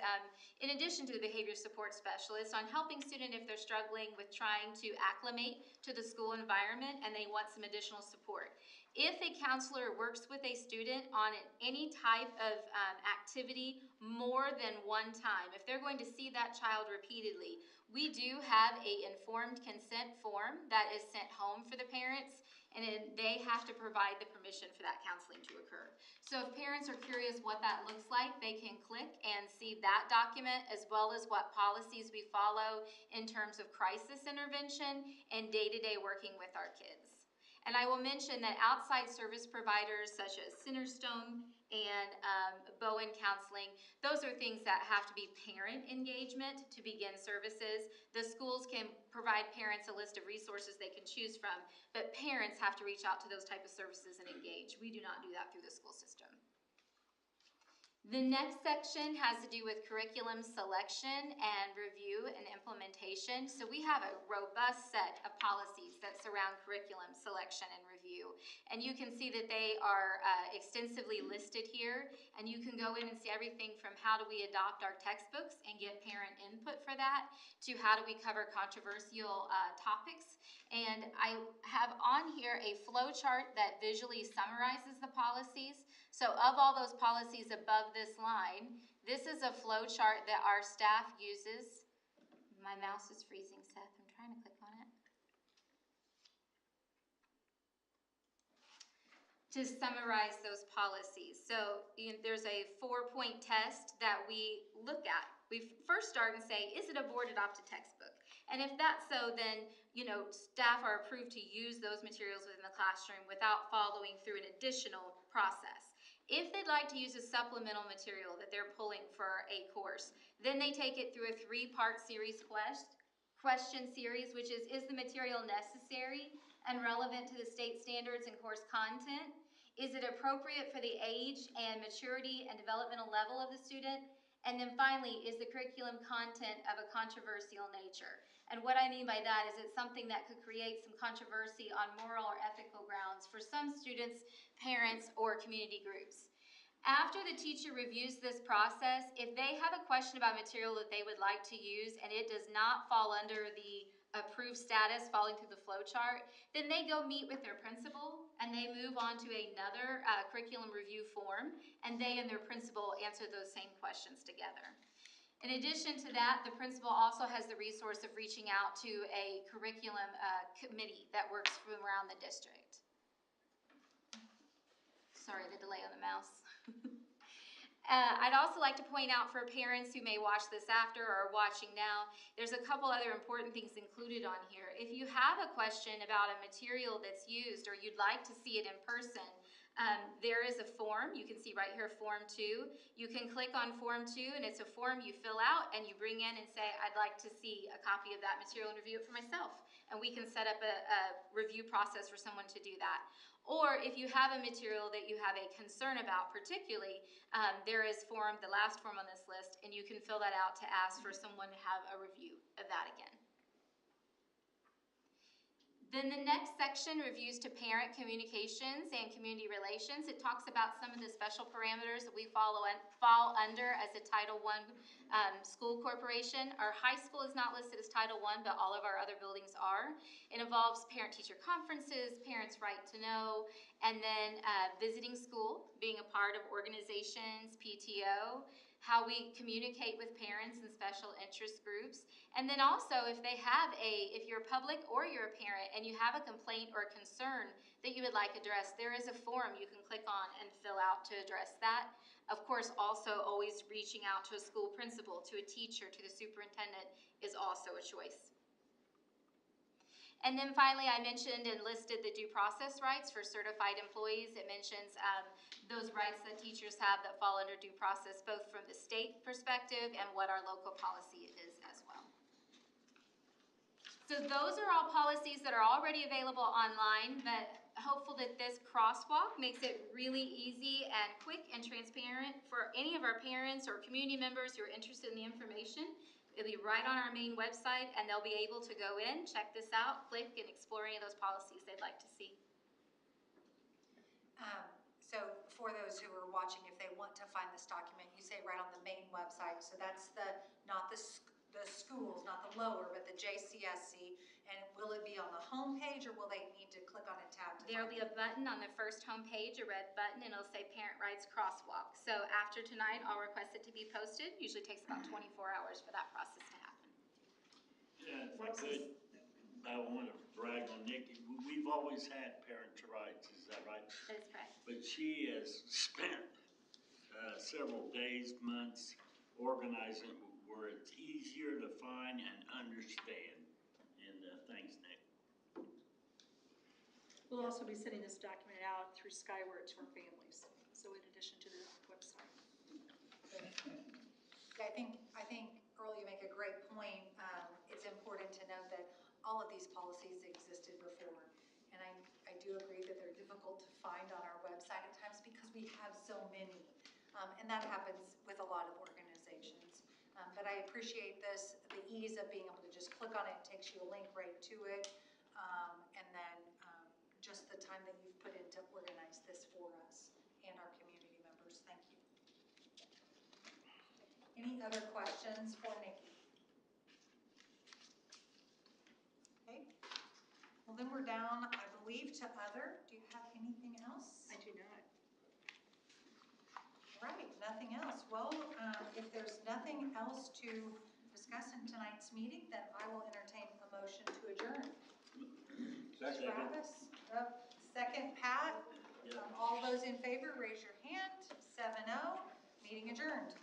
in addition to the behavior support specialists, on helping students if they're struggling with trying to acclimate to the school environment and they want some additional support. If a counselor works with a student on any type of activity more than one time, if they're going to see that child repeatedly, we do have an informed consent form that is sent home for the parents, and then they have to provide the permission for that counseling to occur. So if parents are curious what that looks like, they can click and see that document as well as what policies we follow in terms of crisis intervention and day-to-day working with our kids. And I will mention that outside service providers such as Centerstone and Bowen Counseling, those are things that have to be parent engagement to begin services. The schools can provide parents a list of resources they can choose from, but parents have to reach out to those type of services and engage. We do not do that through the school system. The next section has to do with curriculum selection and review and implementation. So we have a robust set of policies that surround curriculum selection and review. And you can see that they are extensively listed here. And you can go in and see everything from how do we adopt our textbooks and get parent input for that, to how do we cover controversial topics. And I have on here a flow chart that visually summarizes the policies. So of all those policies above this line, this is a flow chart that our staff uses. My mouse is freezing, Seth. I'm trying to click on it. To summarize those policies. So there's a 4-point test that we look at. We first start and say, is it a board adopted textbook? And if that's so, then staff are approved to use those materials within the classroom without following through an additional process. If they'd like to use a supplemental material that they're pulling for a course, then they take it through a 3-part series question series, which is the material necessary and relevant to the state standards and course content? Is it appropriate for the age and maturity and developmental level of the student? And then finally, is the curriculum content of a controversial nature? And what I mean by that is it's something that could create some controversy on moral or ethical grounds for some students, parents, or community groups. After the teacher reviews this process, if they have a question about material that they would like to use and it does not fall under the approved status falling through the flow chart, then they go meet with their principal and they move on to another curriculum review form, and they and their principal answer those same questions together. In addition to that, the principal also has the resource of reaching out to a curriculum committee that works from around the district. Sorry, the delay on the mouse. I'd also like to point out for parents who may watch this after or are watching now, there's a couple other important things included on here. If you have a question about a material that's used or you'd like to see it in person, there is a form. You can see right here, Form 2. You can click on Form 2, and it's a form you fill out and you bring in and say, I'd like to see a copy of that material and review it for myself. And we can set up a review process for someone to do that. Or if you have a material that you have a concern about particularly, there is the last form on this list, and you can fill that out to ask for someone to have a review of that again. Then the next section reviews to parent communications and community relations. It talks about some of the special parameters that we fall under as a Title I school corporation. Our high school is not listed as Title I, but all of our other buildings are. It involves parent-teacher conferences, parents' right to know, and then visiting school, being a part of organizations, PTO, how we communicate with parents and special interest groups. And then also if you're public or you're a parent and you have a complaint or a concern that you would like addressed, there is a form you can click on and fill out to address that. Of course, also always reaching out to a school principal, to a teacher, to the superintendent is also a choice. And then finally, I mentioned and listed the due process rights for certified employees. It mentions those rights that teachers have that fall under due process, both from the state perspective and what our local policy is as well. So those are all policies that are already available online, but hopeful that this crosswalk makes it really easy and quick and transparent for any of our parents or community members who are interested in the information. It'll be right on our main website, and they'll be able to go in, check this out, click, and explore any of those policies they'd like to see. So for those who are watching, if they want to find this document, you say right on the main website. So that's not the schools, not the lower, but the JCSC. And will it be on the home page, or will they need to click on a tab to There'll be a button on the first home page, a red button, and it'll say Parent Rights Crosswalk. So after tonight, I'll request it to be posted. Usually takes about 24 hours for that process to happen. Yeah, if I could, I want to brag on Nikki. We've always had parents' rights, is that right? That is correct. But she has spent several days, months organizing where it's easier to find and understand. And thanks, Nick. We'll also be sending this document out through Skyward to our families, so in addition to the website. Yeah, I think Earl, you make a great point. It's important to note that all of these policies existed before. And I do agree that they're difficult to find on our website at times because we have so many. And that happens with a lot of organizations. But I appreciate this, the ease of being able to just click on it, takes you a link right to it. And then just the time that you've put in to organize this for us and our community members. Thank you. Any other questions for Nikki? Okay. Well, then we're down, I believe, to other. Do you have anything else? I do not. All right, nothing else. Well, if there's nothing else to discuss in tonight's meeting, then I will entertain a motion to adjourn. Second. Travis, second, Pat. All those in favor, raise your hand. 7-0, meeting adjourned.